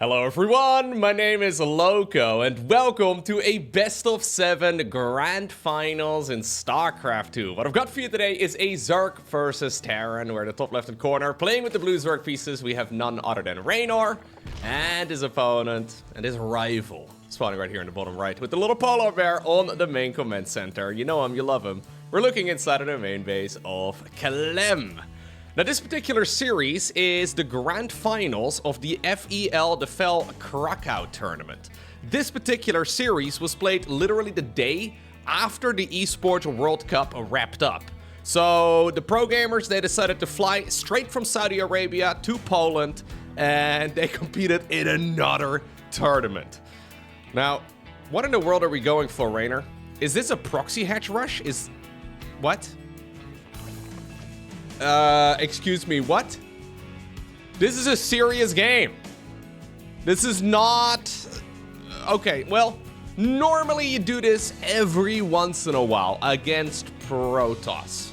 Hello everyone, my name is Loco and welcome to a best of 7 Grand Finals in StarCraft 2. What I've got for you today is a Zerg versus Terran, where in the top left hand corner, playing with the blue Zerg pieces, we have none other than Reynor and his opponent and his rival, spawning right here in the bottom right, with the little polar bear on the main command center. You know him, you love him. We're looking inside of the main base of Clem. Now, this particular series is the Grand Finals of the FEL Cracow tournament. This particular series was played literally the day after the Esports World Cup wrapped up. So the pro gamers, they decided to fly straight from Saudi Arabia to Poland, and they competed in another tournament. Now, what in the world are we going for, Reynor? Is this a proxy hatch rush? What? Excuse me, what? This is a serious game. This is not... Okay, well, normally you do this every once in a while against Protoss.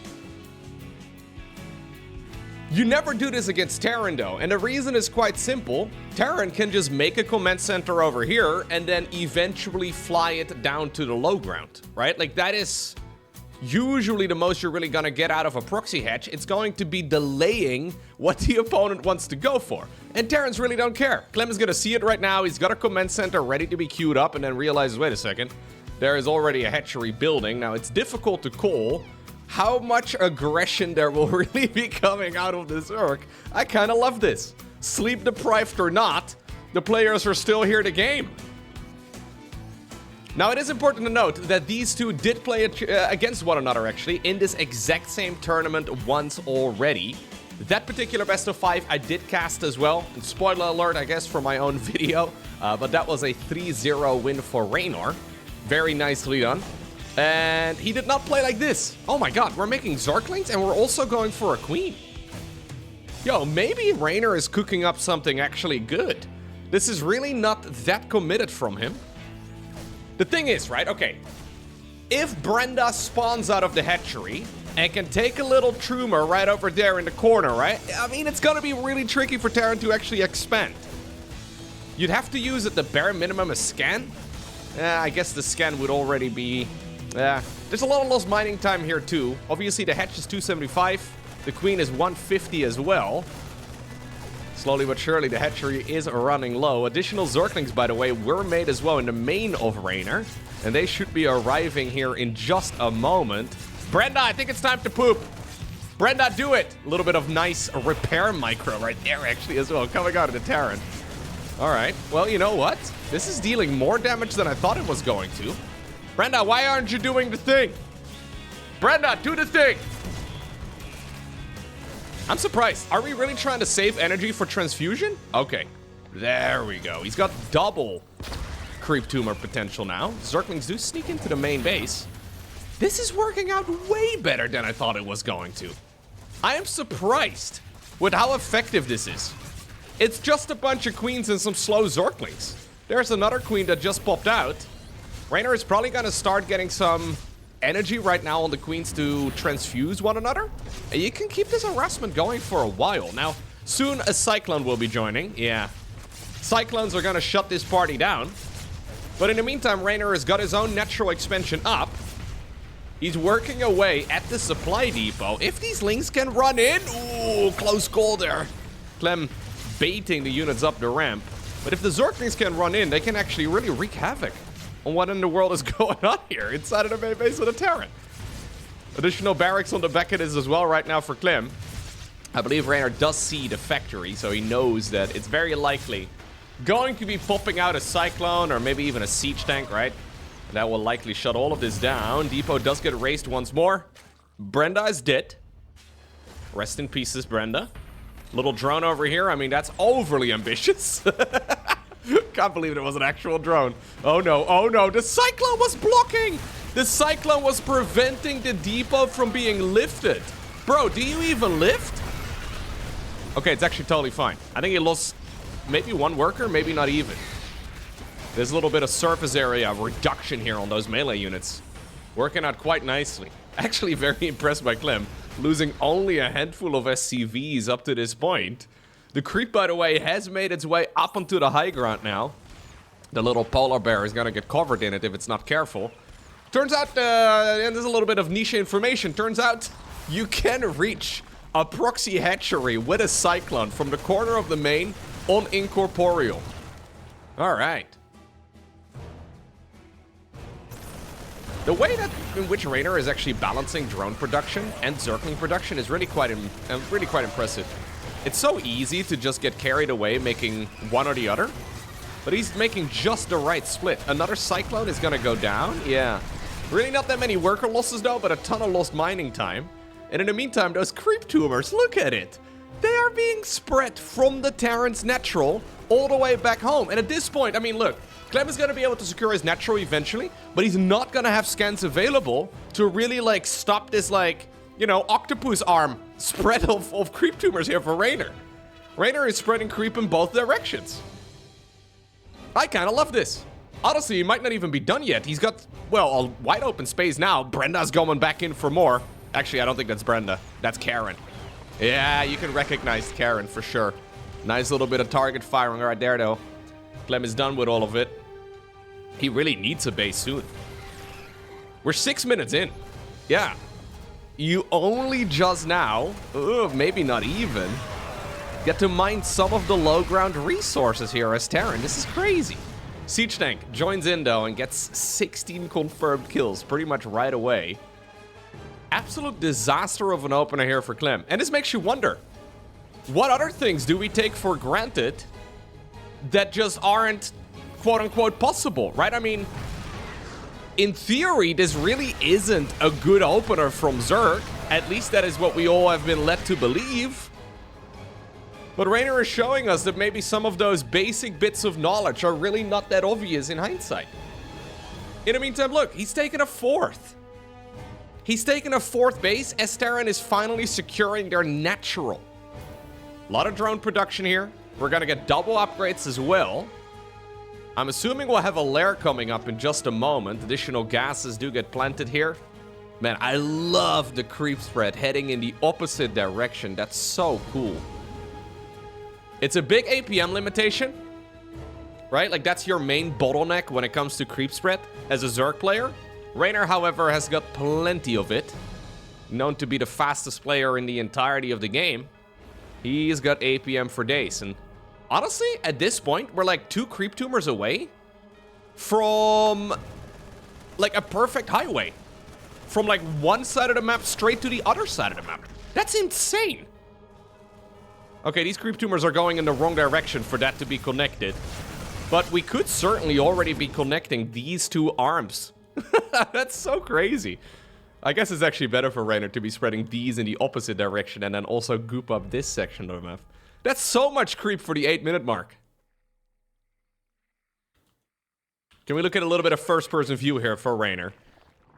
You never do this against Terran, though, and the reason is quite simple. Terran can just make a command center over here and then eventually fly it down to the low ground, right? Like, that is... usually the most you're really gonna get out of a proxy hatch. It's going to be delaying what the opponent wants to go for. And Terrans really don't care. Clem is gonna see it right now. He's got a command center ready to be queued up and then realizes, wait a second, there is already a hatchery building. Now, it's difficult to call how much aggression there will really be coming out of this Zerg. I kind of love this. Sleep deprived or not, the players are still here to game. Now, it is important to note that these two did play against one another, actually, in this exact same tournament once already. That particular best of 5 I did cast as well. And spoiler alert, I guess, for my own video. But that was a 3-0 win for Reynor. Very nicely done. And he did not play like this. Oh my god, we're making Zerglings and we're also going for a queen. Yo, maybe Reynor is cooking up something actually good. This is really not that committed from him. The thing is, right, okay, if Brenda spawns out of the hatchery and can take a little Troomer right over there in the corner, right, I mean, it's gonna be really tricky for Terran to actually expand. You'd have to use at the bare minimum a scan. I guess the scan would already be, there's a lot of lost mining time here too. Obviously, the hatch is 275, the queen is 150 as well. Slowly but surely, the hatchery is running low. Additional Zerglings, by the way, were made as well in the main of Reynor. And they should be arriving here in just a moment. Brenda, I think it's time to poop. Brenda, do it. A little bit of nice repair micro right there, actually, as well. Coming out of the Terran. All right. Well, you know what? This is dealing more damage than I thought it was going to. Brenda, why aren't you doing the thing? Brenda, do the thing. I'm surprised. Are we really trying to save energy for transfusion? Okay, there we go. He's got double creep tumor potential now. Zerglings do sneak into the main base. This is working out way better than I thought it was going to. I am surprised with how effective this is. It's just a bunch of queens and some slow Zerglings. There's another queen that just popped out. Reynor is probably gonna start getting some energy right now on the queens to transfuse one another. And you can keep this harassment going for a while. Now, soon a Cyclone will be joining. Yeah, Cyclones are gonna shut this party down. But in the meantime, Reynor has got his own natural expansion up. He's working away at the supply depot. If these links can run in, ooh, close call there. Clem baiting the units up the ramp. But if the Zerglings can run in, they can actually really wreak havoc on what in the world is going on here inside of the main base of the Terran. Additional barracks on the back of this as well right now for Clem. I believe Reynor does see the factory, so he knows that it's very likely going to be popping out a Cyclone or maybe even a siege tank, right? That will likely shut all of this down. Depot does get raised once more. Brenda is dead. Rest in pieces, Brenda. Little drone over here. I mean, that's overly ambitious. Can't believe it was an actual drone. Oh no, oh no, the Cyclone was blocking! The Cyclone was preventing the depot from being lifted. Bro, do you even lift? Okay, it's actually totally fine. I think he lost maybe one worker, maybe not even. There's a little bit of surface area reduction here on those melee units. Working out quite nicely. Actually very impressed by Clem. Losing only a handful of SCVs up to this point. The creep, by the way, has made its way up onto the high ground now. The little polar bear is gonna get covered in it if it's not careful. Turns out, and there's a little bit of niche information. Turns out you can reach a proxy hatchery with a cyclone from the corner of the main on Incorporeal. Alright. The way that in which Reynor is actually balancing drone production and Zergling production is really quite impressive. It's so easy to just get carried away making one or the other, but he's making just the right split. Another cyclone is gonna go down, yeah. Really not that many worker losses though, but a ton of lost mining time. And in the meantime, those creep tumors, look at it. They are being spread from the Terran's natural all the way back home. And at this point, I mean, look, Clem is gonna be able to secure his natural eventually, but he's not gonna have scans available to really, like, stop this, like, you know, octopus arm spread of creep tumors here for Reynor. Reynor is spreading creep in both directions. I kind of love this. Honestly, he might not even be done yet. He's got, well, a wide open space now. Brenda's going back in for more. Actually, I don't think that's Brenda. That's Karen. Yeah, you can recognize Karen for sure. Nice little bit of target firing right there, though. Clem is done with all of it. He really needs a base soon. We're 6 minutes in. Yeah. You only just now, maybe not even, get to mine some of the low ground resources here as Terran. This is crazy. Siege Tank joins in though and gets 16 confirmed kills pretty much right away. Absolute disaster of an opener here for Clem. And this makes you wonder, what other things do we take for granted that just aren't quote unquote possible, right? I mean, in theory, this really isn't a good opener from Zerg. At least that is what we all have been led to believe. But Reynor is showing us that maybe some of those basic bits of knowledge are really not that obvious in hindsight. In the meantime, look, he's taken a fourth. He's taken a fourth base as Terran is finally securing their natural. A lot of drone production here. We're gonna get double upgrades as well. I'm assuming we'll have a lair coming up in just a moment. Additional gases do get planted here. Man, I love the creep spread heading in the opposite direction. That's so cool. It's a big APM limitation, right? Like, that's your main bottleneck when it comes to creep spread as a Zerg player. Reynor, however, has got plenty of it. Known to be the fastest player in the entirety of the game. He's got APM for days. And honestly, at this point, we're like 2 creep tumors away from like a perfect highway. From like one side of the map straight to the other side of the map. That's insane. Okay, these creep tumors are going in the wrong direction for that to be connected. But we could certainly already be connecting these 2 arms. That's so crazy. I guess it's actually better for Reynor to be spreading these in the opposite direction and then also goop up this section of the map. That's so much creep for the 8-minute mark. Can we look at a little bit of first-person view here for Reynor?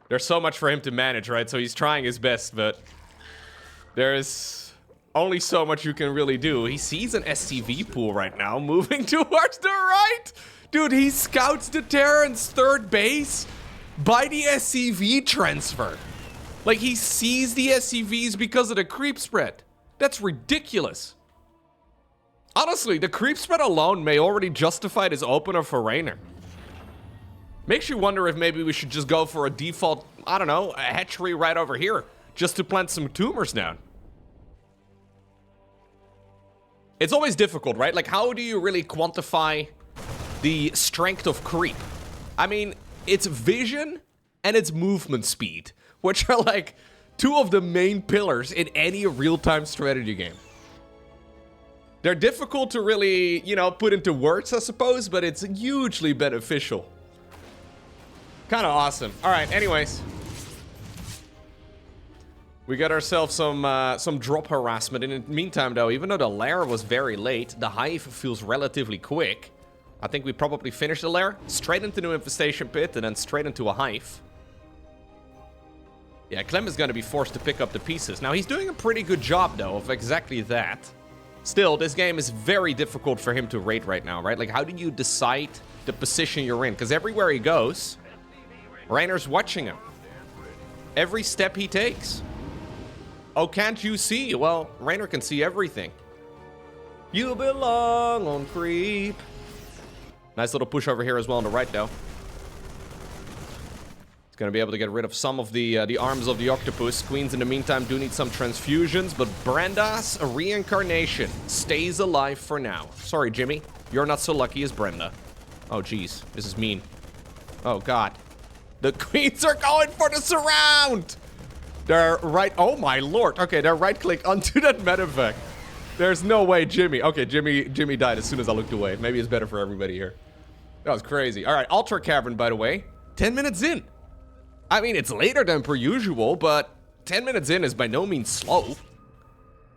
There's so much for him to manage, right? So he's trying his best, but there's only so much you can really do. He sees an SCV pool right now moving towards the right. Dude, he scouts the Terran's 3rd base by the SCV transfer. Like, he sees the SCVs because of the creep spread. That's ridiculous. Honestly, the creep spread alone may already justify this opener for Reynor. Makes you wonder if maybe we should just go for a default, I don't know, a hatchery right over here, just to plant some tumors down. It's always difficult, right? Like, how do you really quantify the strength of creep? I mean, it's vision and it's movement speed, which are like 2 of the main pillars in any real-time strategy game. They're difficult to really, you know, put into words, I suppose, but it's hugely beneficial. Kind of awesome. All right, anyways. We got ourselves some drop harassment. In the meantime, though, even though the lair was very late, the hive feels relatively quick. I think we probably finished the lair, straight into the infestation pit, and then straight into a hive. Yeah, Clem is going to be forced to pick up the pieces. Now, he's doing a pretty good job, though, of exactly that. Still, this game is very difficult for him to rate right now, right? Like, how do you decide the position you're in? Because everywhere he goes, Reynor's watching him. Every step he takes. Oh, can't you see? Well, Reynor can see everything. You belong on creep. Nice little push over here as well on the right, though. He's gonna be able to get rid of some of the arms of the octopus. Queens, in the meantime, do need some transfusions, but Brenda's reincarnation stays alive for now. Sorry, Jimmy. You're not so lucky as Brenda. Oh, jeez. This is mean. Oh, God. The queens are going for the surround! They're right... Oh, my lord. Okay, they're right-click onto that medevac. There's no way Jimmy... Okay, Jimmy died as soon as I looked away. Maybe it's better for everybody here. That was crazy. All right, Ultra Cavern, by the way. 10 minutes in. I mean, it's later than per usual, but 10 minutes in is by no means slow.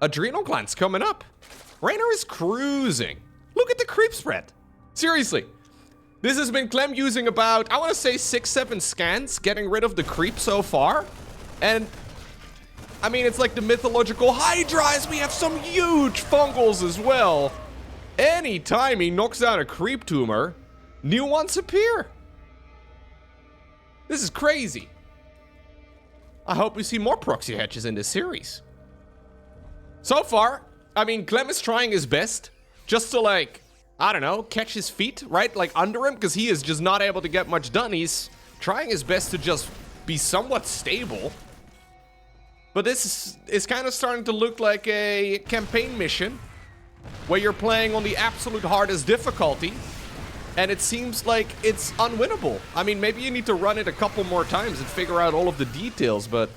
Adrenal glands coming up. Reynor is cruising. Look at the creep spread. Seriously. This has been Clem using about, I want to say 6-7 scans, getting rid of the creep so far. And, I mean, it's like the mythological Hydras. We have some huge fungals as well. Anytime he knocks down a creep tumor, new ones appear. This is crazy. I hope we see more proxy hatches in this series. So far, I mean, Clem is trying his best just to, like, I don't know, catch his feet, right? Like, under him, because he is just not able to get much done. He's trying his best to just be somewhat stable. But this is kind of starting to look like a campaign mission where you're playing on the absolute hardest difficulty, and it seems like it's unwinnable. I mean, maybe you need to run it a couple more times and figure out all of the details, but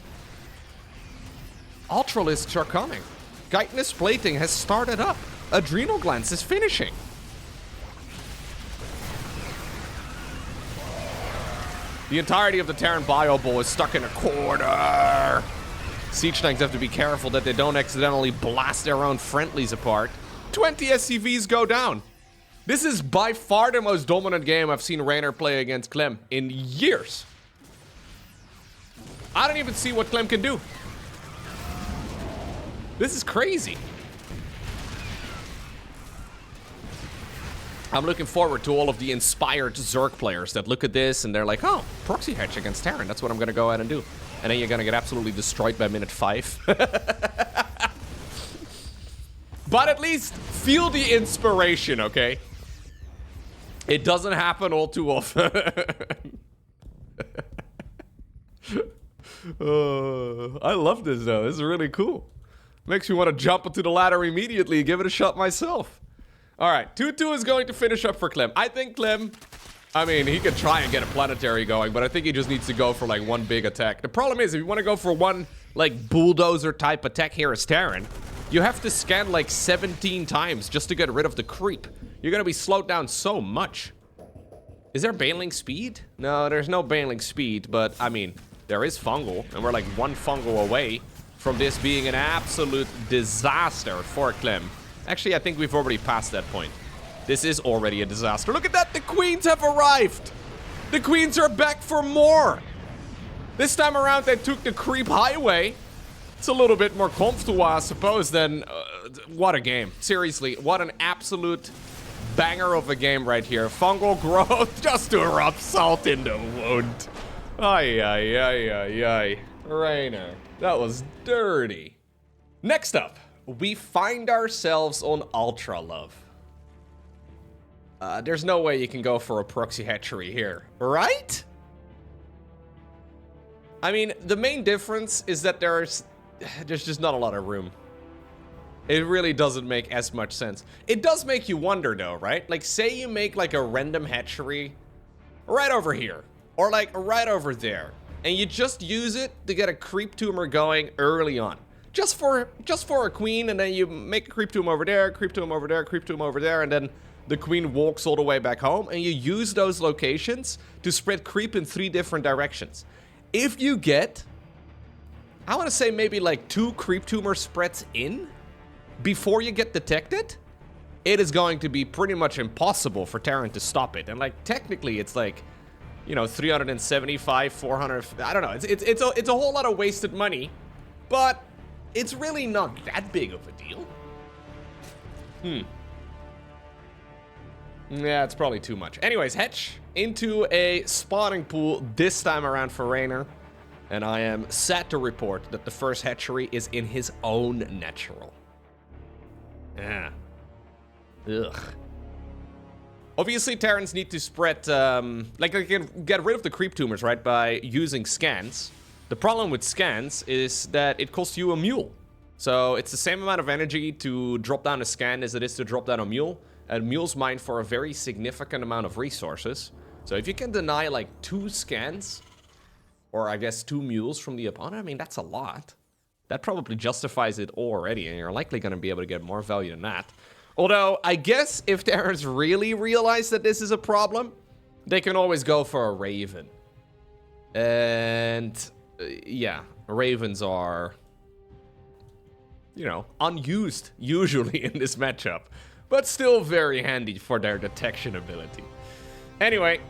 Ultralisks are coming. Chitinous plating has started up. Adrenal glands is finishing. The entirety of the Terran Bio Bowl is stuck in a corner. Siege tanks have to be careful that they don't accidentally blast their own friendlies apart. 20 SCVs go down. This is by far the most dominant game I've seen Reynor play against Clem in years. I don't even see what Clem can do. This is crazy. I'm looking forward to all of the inspired Zerg players that look at this and they're like, oh, proxy hatch against Terran. That's what I'm going to go ahead and do. And then you're going to get absolutely destroyed by minute 5. But at least feel the inspiration, okay? It doesn't happen all too often. I love this, though. This is really cool. Makes me want to jump into the ladder immediately and give it a shot myself. All right, 2-2 is going to finish up for Clem. I think Clem, I mean, he could try and get a planetary going, but I think he just needs to go for, like, one big attack. The problem is, if you want to go for one, like, bulldozer-type attack here as Terran, you have to scan, like, 17 times just to get rid of the creep. You're going to be slowed down so much. Is there bailing speed? No, there's no bailing speed, but, I mean, there is fungal, and we're, like, one fungal away from this being an absolute disaster for Clem. Actually, I think we've already passed that point. This is already a disaster. Look at that! The queens have arrived! The queens are back for more! This time around, they took the creep highway. It's a little bit more comfortable, I suppose, than... what a game. Seriously, what an absolute banger of a game right here. Fungal growth just to rub salt in the wound. Ay, ay, ay, ay, ay. Reynor, that was dirty. Next up, we find ourselves on Ultra Love. There's no way you can go for a proxy hatchery here, right? I mean, the main difference is that there's just not a lot of room. It really doesn't make as much sense. It does make you wonder though, right? Like, say you make like a random hatchery right over here, or like right over there, and you just use it to get a creep tumor going early on. Just for a queen, and then you make a creep tomb over there, creep tomb over there, creep tomb over there, and then the queen walks all the way back home, and you use those locations to spread creep in 3 different directions. If you get, I want to say maybe like 2 creep tumor spreads in before you get detected, it is going to be pretty much impossible for Terran to stop it. And like technically, it's like, you know, 375, 400. I don't know. It's a whole lot of wasted money, but it's really not that big of a deal. Yeah, it's probably too much. Anyways, hatch into a spawning pool this time around for Reynor. And I am sad to report that the first hatchery is in his own natural. Yeah. Ugh. Obviously, Terrans need to spread, like, they can get rid of the creep tumors, right, by using scans. The problem with scans is that it costs you a mule. So it's the same amount of energy to drop down a scan as it is to drop down a mule. And mules mine for a very significant amount of resources. So if you can deny, like, 2 scans, or I guess 2 mules from the opponent, I mean, that's a lot. That probably justifies it already, and you're likely going to be able to get more value than that. Although, I guess if Terrans really realize that this is a problem, they can always go for a Raven. And, yeah, Ravens are, you know, unused, usually, in this matchup. But still very handy for their detection ability. Anyway,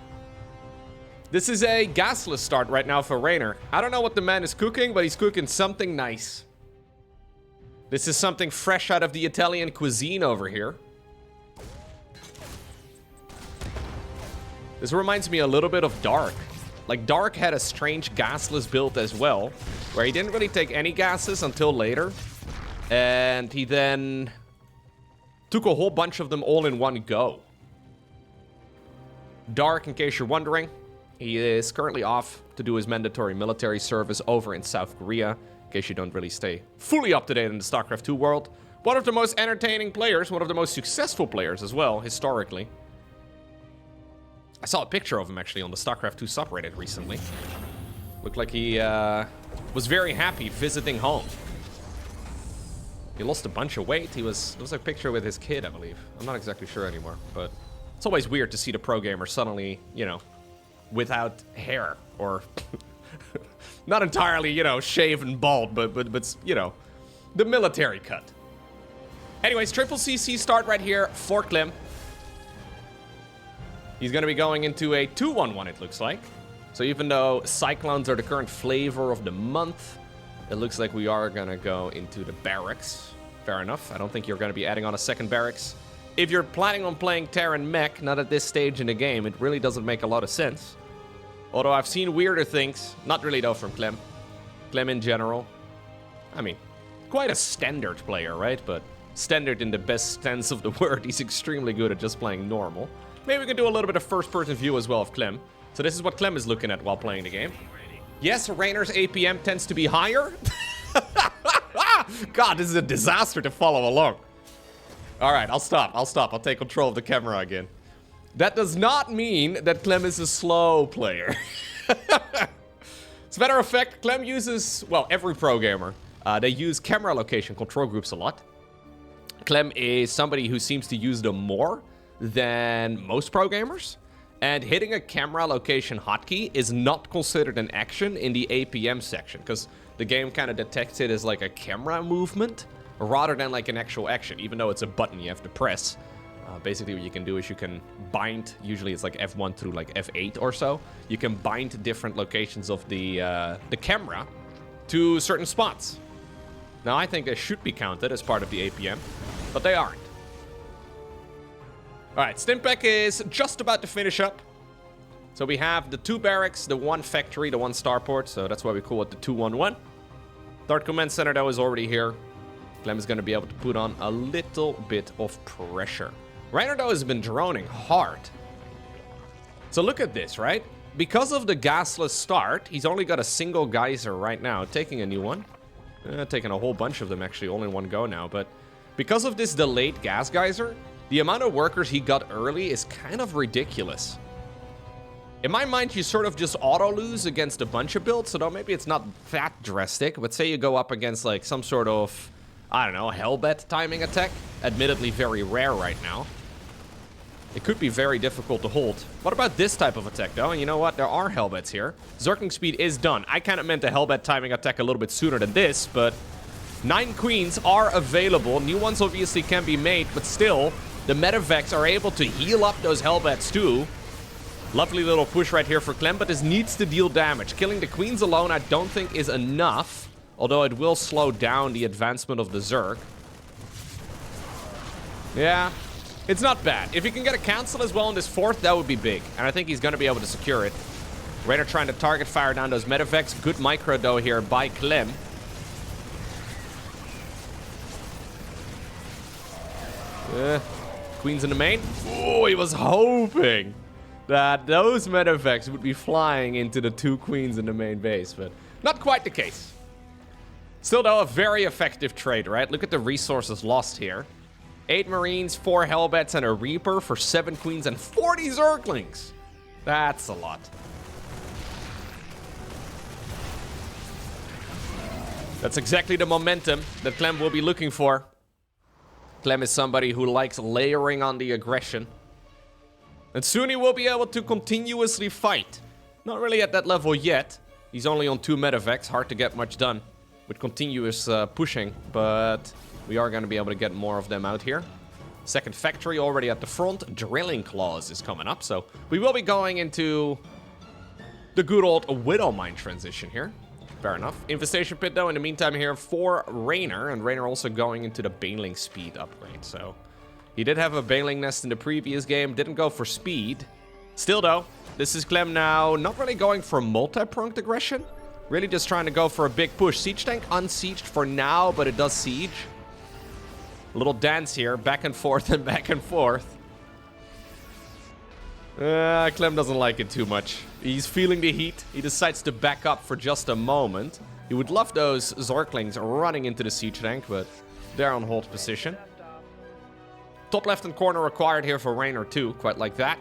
this is a gasless start right now for Reynor. I don't know what the man is cooking, but he's cooking something nice. This is something fresh out of the Italian cuisine over here. This reminds me a little bit of Dark. Like, Dark had a strange gasless build as well, where he didn't really take any gases until later. And he then took a whole bunch of them all in one go. Dark, in case you're wondering, he is currently off to do his mandatory military service over in South Korea. In case you don't really stay fully up to date in the StarCraft 2 world. One of the most entertaining players, one of the most successful players as well, historically. I saw a picture of him actually on the StarCraft 2 subreddit recently. Looked like he was very happy visiting home. He lost a bunch of weight. It was a picture with his kid, I believe. I'm not exactly sure anymore, but it's always weird to see the pro gamer suddenly, you know, without hair or not entirely, you know, shaven bald, but you know, the military cut. Anyways, triple CC start right here for Clem. He's going to be going into a 2-1-1, it looks like. So even though Cyclones are the current flavor of the month, it looks like we are going to go into the barracks. Fair enough. I don't think you're going to be adding on a second barracks. If you're planning on playing Terran Mech, not at this stage in the game, it really doesn't make a lot of sense. Although I've seen weirder things. Not really, though, from Clem. Clem in general. I mean, quite a standard player, right? But standard in the best sense of the word. He's extremely good at just playing normal. Maybe we can do a little bit of first-person view as well of Clem. So this is what Clem is looking at while playing the game. Yes, Reynor's APM tends to be higher. God, this is a disaster to follow along. All right, I'll stop. I'll take control of the camera again. That does not mean that Clem is a slow player. As a matter of fact, Clem uses, well, every pro gamer. They use camera location control groups a lot. Clem is somebody who seems to use them more than most pro gamers. And hitting a camera location hotkey is not considered an action in the APM section, because the game kind of detects it as like a camera movement rather than like an actual action, even though it's a button you have to press. Basically what you can do is you can bind, usually it's like F1 through like F8 or so. You can bind different locations of the camera to certain spots. Now I think they should be counted as part of the APM, but they aren't. Alright, Stimpec is just about to finish up. So we have the 2 barracks, the 1 factory, the 1 starport, so that's why we call it the 2-1-1. Third command center though is already here. Clem is going to be able to put on a little bit of pressure. Reynor though has been droning hard. So look at this, right? Because of the gasless start, he's only got a single geyser right now, taking a new one. Taking a whole bunch of them actually, all in one go now, but because of this delayed gas geyser, the amount of workers he got early is kind of ridiculous. In my mind, you sort of just auto-lose against a bunch of builds, so maybe it's not that drastic, but say you go up against like some sort of, I don't know, Hellbat timing attack. Admittedly very rare right now. It could be very difficult to hold. What about this type of attack though? And you know what? There are Hellbats here. Zerking speed is done. I kind of meant the Hellbat timing attack a little bit sooner than this, but 9 queens are available. New ones obviously can be made, but still, the Medevacs are able to heal up those Hellbats too. Lovely little push right here for Clem, but this needs to deal damage. Killing the queens alone I don't think is enough, although it will slow down the advancement of the Zerg. Yeah, it's not bad. If he can get a cancel as well in this 4th, that would be big, and I think he's going to be able to secure it. Reynor trying to target fire down those Medevacs. Good micro though here by Clem. Queens in the main. Oh, he was hoping that those medevacts would be flying into the 2 queens in the main base, but not quite the case. Still, though, a very effective trade, right? Look at the resources lost here. 8 Marines, 4 Hellbats, and a Reaper for 7 Queens and 40 Zerglings. That's a lot. That's exactly the momentum that Clem will be looking for. Clem is somebody who likes layering on the aggression. And soon he will be able to continuously fight. Not really at that level yet. He's only on 2 medevacts, hard to get much done with continuous pushing, but we are going to be able to get more of them out here. Second factory already at the front. Drilling Claws is coming up, so we will be going into the good old Widow Mine transition here. Fair enough. Infestation Pit, though, in the meantime here for Reynor, and Reynor also going into the Baling Speed upgrade, so he did have a Baling Nest in the previous game, didn't go for speed. Still, though, this is Clem now not really going for multi-pronged aggression, really just trying to go for a big push. Siege Tank unsieged for now, but it does siege. A little dance here, back and forth and back and forth. Clem doesn't like it too much. He's feeling the heat. He decides to back up for just a moment. He would love those Zerglings running into the Siege Tank, but they're on hold position. Top left-hand corner acquired here for Reynor too, quite like that.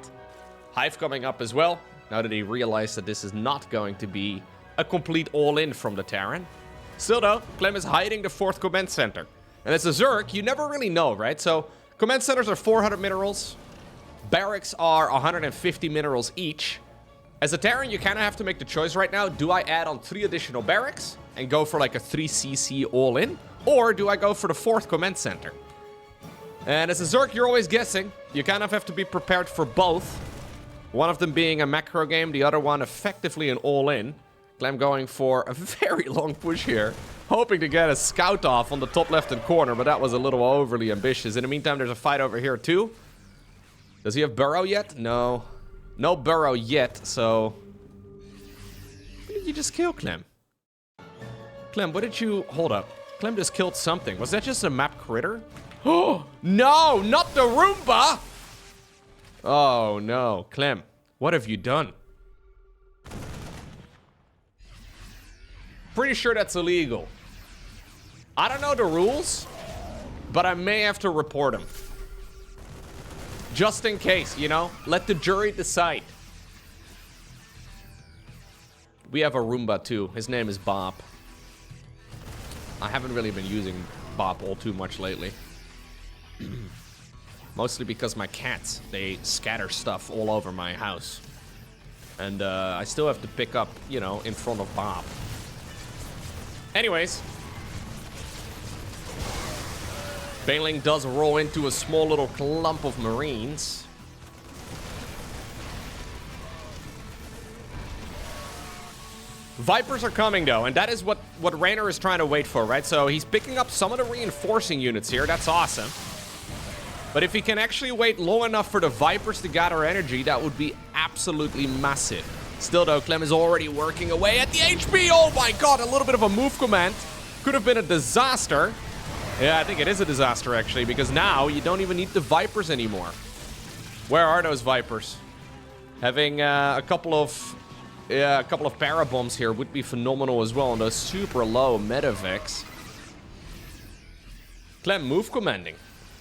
Hive coming up as well, now that he realized that this is not going to be a complete all-in from the Terran. Still though, Clem is hiding the 4th command center. And as a Zerg, you never really know, right? So, command centers are 400 minerals. Barracks are 150 minerals each. As a Terran, you kind of have to make the choice right now. Do I add on 3 additional barracks and go for like a 3cc all-in? Or do I go for the 4th command center? And as a Zerg, you're always guessing. You kind of have to be prepared for both. One of them being a macro game, the other one effectively an all-in. Clem going for a very long push here. Hoping to get a scout off on the top left-hand corner, but that was a little overly ambitious. In the meantime, there's a fight over here too. Does he have burrow yet? No. No burrow yet, so... What did you just kill, Clem? Clem, what did you... Hold up. Clem just killed something. Was that just a map critter? Oh, no! Not the Roomba! Oh, no. Clem, what have you done? Pretty sure that's illegal. I don't know the rules, but I may have to report him. Just in case, you know? Let the jury decide. We have a Roomba too. His name is Bob. I haven't really been using Bob all too much lately. Mostly because my cats, they scatter stuff all over my house. And I still have to pick up, you know, in front of Bob. Anyways. Baling does roll into a small little clump of Marines. Vipers are coming, though, and that is what Reynor is trying to wait for, right? So he's picking up some of the reinforcing units here. That's awesome. But if he can actually wait long enough for the Vipers to gather energy, that would be absolutely massive. Still, though, Clem is already working away at the HP. Oh, my God, a little bit of a move command. Could have been a disaster. Yeah, I think it is a disaster, actually, because now you don't even need the Vipers anymore. Where are those Vipers? Having a couple of parabombs here would be phenomenal as well, and those super low medevacs. Clem move commanding.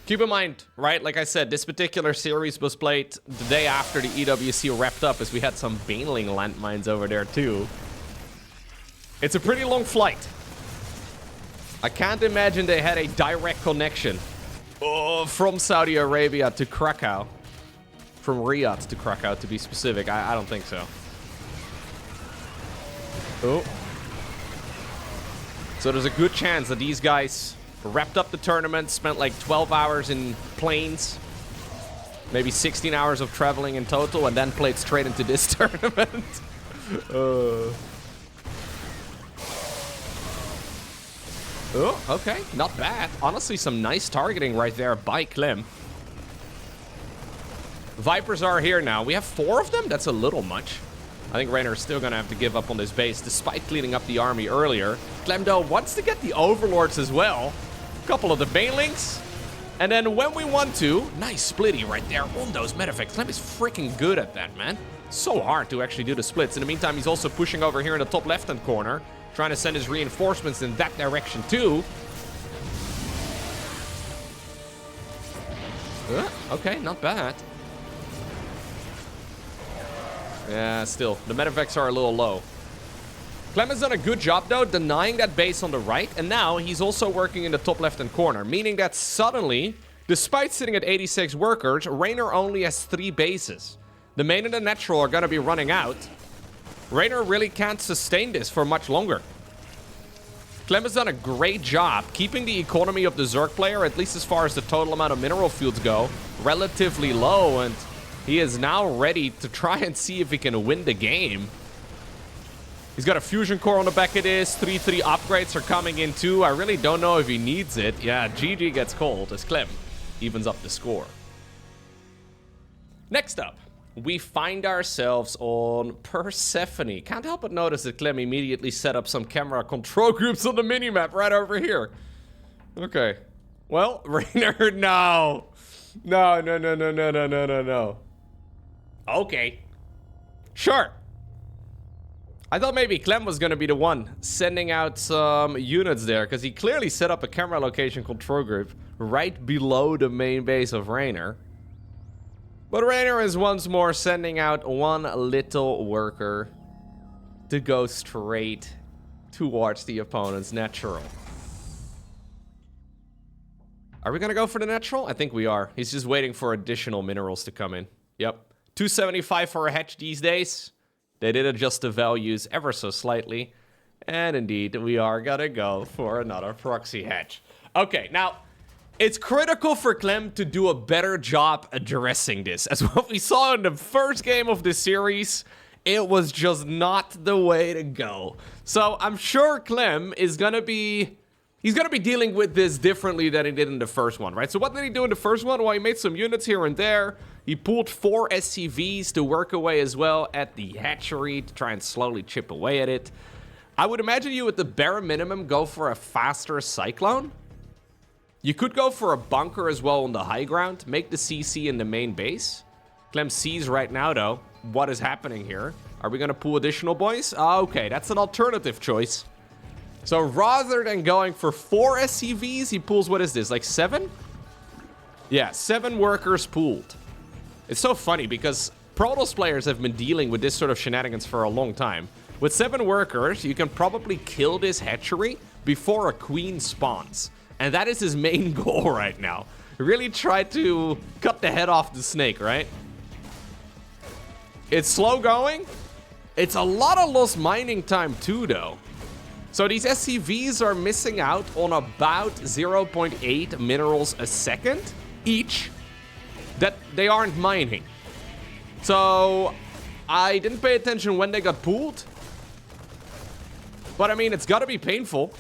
Keep in mind, right, like I said, this particular series was played the day after the EWC wrapped up, as we had some Baneling landmines over there too. It's a pretty long flight. I can't imagine they had a direct connection from Saudi Arabia to Krakow. From Riyadh to Krakow, to be specific. I don't think so. Oh. So there's a good chance that these guys wrapped up the tournament, spent like 12 hours in planes, maybe 16 hours of traveling in total, and then played straight into this tournament. Oh, okay, not bad. Honestly, some nice targeting right there by Clem. Vipers are here now. We have 4 of them? That's a little much. I think Reynor is still going to have to give up on this base, despite cleaning up the army earlier. Clem, though, wants to get the Overlords as well. A couple of the Banelings. And then when we want to, nice splitty right there on those medeffects. Clem is freaking good at that, man. So hard to actually do the splits. In the meantime, he's also pushing over here in the top left-hand corner, trying to send his reinforcements in that direction too. Okay, not bad. Yeah, still, the medeffects are a little low. Clem has done a good job, though, denying that base on the right. And now he's also working in the top left-hand corner, meaning that suddenly, despite sitting at 86 workers, Reynor only has 3 bases. The main and the natural are going to be running out. Reynor really can't sustain this for much longer. Clem has done a great job keeping the economy of the Zerg player, at least as far as the total amount of mineral fields go, relatively low. And he is now ready to try and see if he can win the game. He's got a fusion core on the back of this. 3-3 upgrades are coming in too. I really don't know if he needs it. Yeah, GG gets called as Clem evens up the score. Next up, we find ourselves on Persephone. Can't help but notice that Clem immediately set up some camera control groups on the minimap right over here. Okay. Well, Reynor, no. No. Okay. Sure. I thought maybe Clem was going to be the one sending out some units there, because he clearly set up a camera location control group right below the main base of Reynor. But Reynor is once more sending out one little worker to go straight towards the opponent's natural. Are we going to go for the natural? I think we are. He's just waiting for additional minerals to come in. Yep. 275 for a hatch these days. They did adjust the values ever so slightly. And indeed, we are gonna go for another proxy hatch. Okay, now, it's critical for Clem to do a better job addressing this. As what we saw in the first game of the series, it was just not the way to go. So I'm sure Clem is gonna be... He's gonna be dealing with this differently than he did in the first one, right? So what did he do in the first one? Well, he made some units here and there. He pulled 4 SCVs to work away as well at the hatchery to try and slowly chip away at it. I would imagine you, at the bare minimum, go for a faster Cyclone. You could go for a bunker as well on the high ground. Make the CC in the main base. Clem sees right now, though, what is happening here. Are we gonna pull additional boys? Okay, that's an alternative choice. So rather than going for 4 SCVs, he pulls, what is this, like 7? Yeah, 7 workers pooled. It's so funny because Protoss players have been dealing with this sort of shenanigans for a long time. With 7 workers, you can probably kill this hatchery before a queen spawns. And that is his main goal right now. Really try to cut the head off the snake, right? It's slow going. It's a lot of lost mining time too, though. So these SCVs are missing out on about 0.8 minerals a second each that they aren't mining. So I didn't pay attention when they got pooled. But I mean, it's gotta be painful.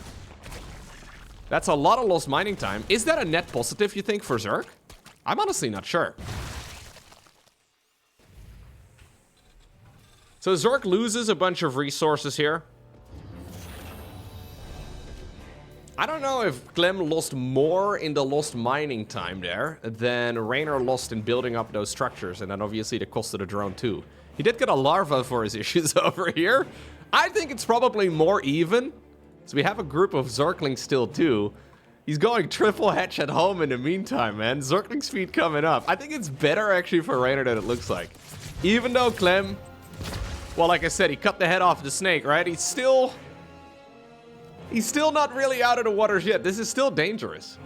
That's a lot of lost mining time. Is that a net positive, you think, for Zerg? I'm honestly not sure. So Zerg loses a bunch of resources here. I don't know if Clem lost more in the lost mining time there than Reynor lost in building up those structures, and then obviously the cost of the drone too. He did get a larva for his issues over here. I think it's probably more even. So we have a group of Zerglings still too. He's going triple hatch at home in the meantime, man. Zergling speed coming up. I think it's better actually for Reynor than it looks like. Even though Clem, well, like I said, he cut the head off the snake, right? He's still not really out of the waters yet. This is still dangerous.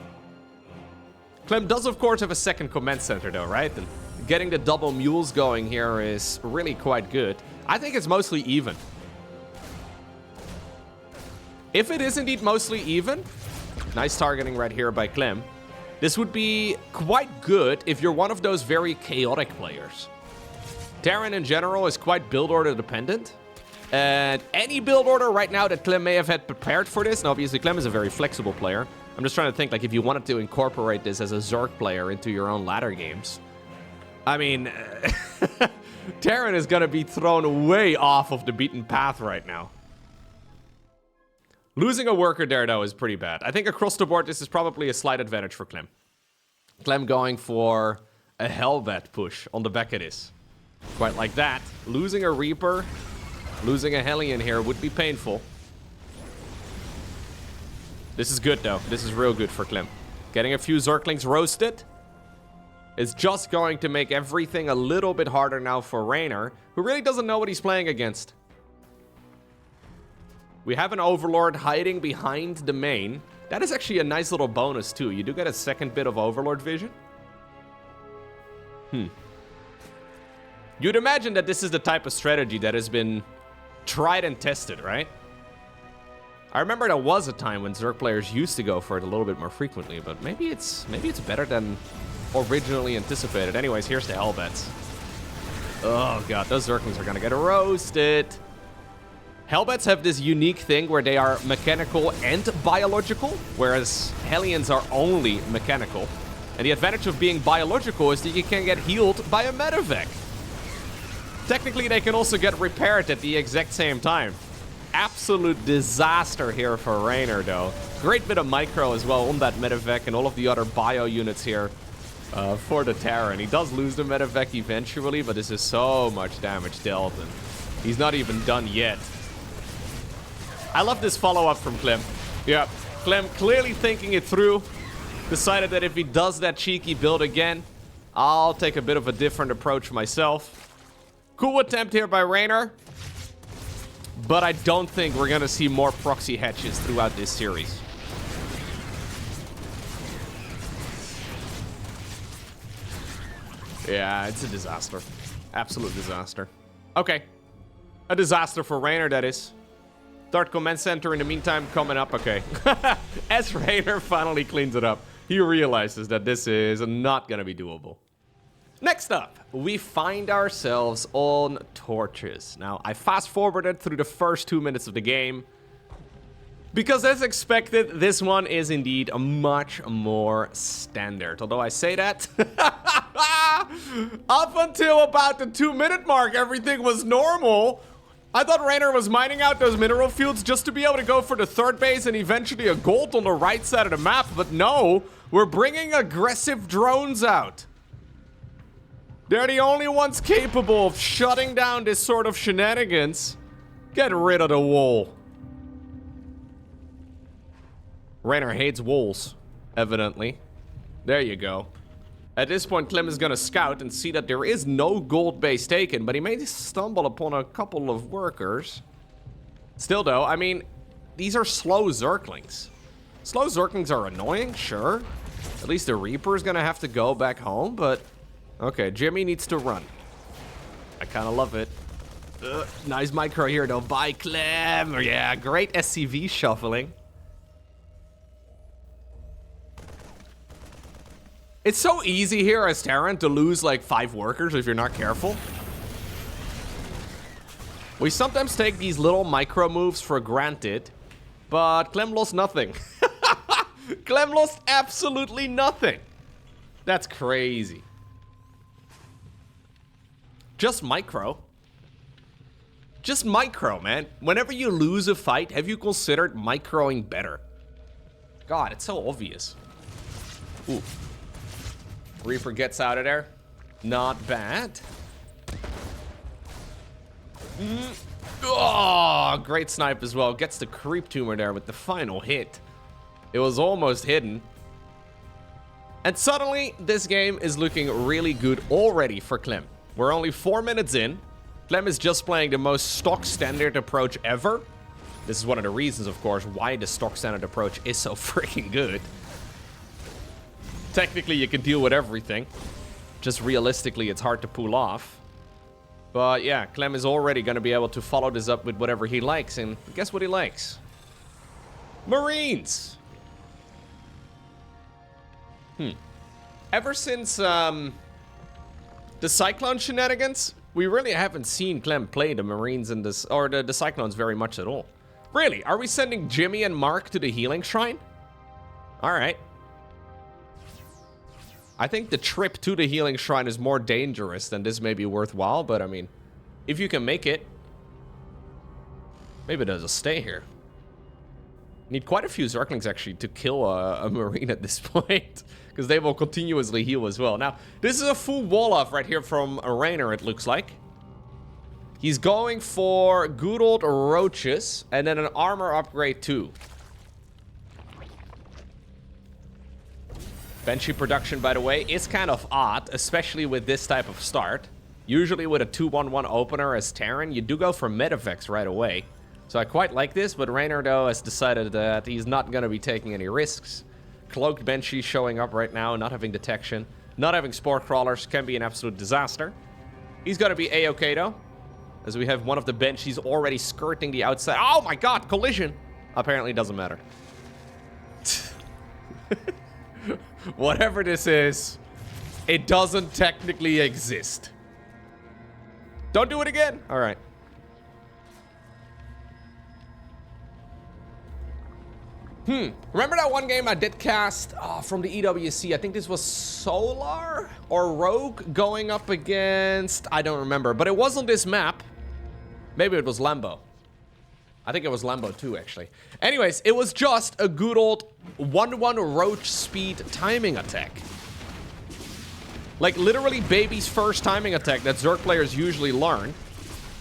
Clem does, of course, have a second command center, though, right? And getting the double mules going here is really quite good. I think it's mostly even. If it is indeed mostly even, nice targeting right here by Clem. This would be quite good if you're one of those very chaotic players. Terran in general is quite build order dependent. And any build order right now that Clem may have had prepared for this, and obviously Clem is a very flexible player. I'm just trying to think, like, if you wanted to incorporate this as a Zerg player into your own ladder games. I mean, Terran is going to be thrown way off of the beaten path right now. Losing a worker there, though, is pretty bad. I think across the board, this is probably a slight advantage for Clem. Clem going for a Hellbat push on the back of this. Quite like that. Losing a Reaper, losing a Hellion here would be painful. This is good, though. This is real good for Clem. Getting a few Zerglings roasted is just going to make everything a little bit harder now for Reynor, who really doesn't know what he's playing against. We have an Overlord hiding behind the main. That is actually a nice little bonus, too. You do get a second bit of Overlord vision. You'd imagine that this is the type of strategy that has been tried and tested, right? I remember there was a time when Zerg players used to go for it a little bit more frequently, but maybe it's better than originally anticipated. Anyways, here's the Hellbats. Oh god, those Zerglings are gonna get roasted. Hellbats have this unique thing where they are mechanical and biological, whereas Hellions are only mechanical. And the advantage of being biological is that you can get healed by a medevac. Technically, they can also get repaired at the exact same time. Absolute disaster here for Reynor, though. Great bit of micro as well on that medevac and all of the other bio units here for the Terran. He does lose the medevac eventually, but this is so much damage dealt, and he's not even done yet. I love this follow-up from Clem. Yeah, Clem clearly thinking it through. Decided that if he does that cheeky build again, I'll take a bit of a different approach myself. Cool attempt here by Reynor. But I don't think we're going to see more proxy hatches throughout this series. Yeah, it's a disaster. Absolute disaster. Okay. A disaster for Reynor, that is. Third command center in the meantime coming up. Okay. As Reynor finally cleans it up, he realizes that this is not going to be doable. Next up, we find ourselves on torches. Now, I fast-forwarded through the first 2 minutes of the game, because as expected, this one is indeed a much more standard. Although I say that, up until about the 2-minute mark, everything was normal. I thought Reynor was mining out those mineral fields just to be able to go for the third base and eventually a gold on the right side of the map, but no, we're bringing aggressive drones out. They're the only ones capable of shutting down this sort of shenanigans. Get rid of the wall. Reynor hates walls, evidently. There you go. At this point, Clem is gonna scout and see that there is no gold base taken, but he may stumble upon a couple of workers. Still though, I mean, these are slow Zerglings. Slow Zerglings are annoying, sure. At least the Reaper is gonna have to go back home, but... Okay, Jimmy needs to run. I kind of love it. Nice micro here, though, by Clem. Yeah, great SCV shuffling. It's so easy here as Terran to lose like 5 workers if you're not careful. We sometimes take these little micro moves for granted, but Clem lost nothing. Clem lost absolutely nothing. That's crazy. Just micro. Just micro, man. Whenever you lose a fight, have you considered microing better? God, it's so obvious. Ooh. Reaper gets out of there. Not bad. Oh, great snipe as well. Gets the creep tumor there with the final hit. It was almost hidden. And suddenly, this game is looking really good already for Clem. We're only 4 minutes in. Clem is just playing the most stock standard approach ever. This is one of the reasons, of course, why the stock standard approach is so freaking good. Technically, you can deal with everything. Just realistically, it's hard to pull off. But yeah, Clem is already going to be able to follow this up with whatever he likes. And guess what he likes? Marines! Ever since, the Cyclone shenanigans, we really haven't seen Clem play the Marines in this, or the Cyclones very much at all. Really? Are we sending Jimmy and Mark to the healing shrine? Alright. I think the trip to the healing shrine is more dangerous than this may be worthwhile, but I mean, if you can make it, maybe they'll just stay here. Need quite a few Zerglings actually to kill a Marine at this point. because they will continuously heal as well. Now, this is a full wall off right here from Reynor, it looks like. He's going for good old Roaches and then an armor upgrade too. Banshee production, by the way, is kind of odd, especially with this type of start. Usually with a 2-1-1 opener as Terran, you do go for Medifex right away. So I quite like this, but Reynor, though, has decided that he's not going to be taking any risks. Cloaked Banshee showing up right now, not having detection. Not having Spore Crawlers can be an absolute disaster. He's going to be A-okay, though, as we have one of the Banshees already skirting the outside. Oh my god, collision! Apparently doesn't matter. Whatever this is, it doesn't technically exist. Don't do it again. All right. Remember that one game I did cast from the EWC? I think this was Solar or Rogue going up against... I don't remember, but it was on this map. Maybe it was Lambo. I think it was Lambo too, actually. Anyways, it was just a good old 1-1 Roach speed timing attack. Like, literally baby's first timing attack that Zerg players usually learn.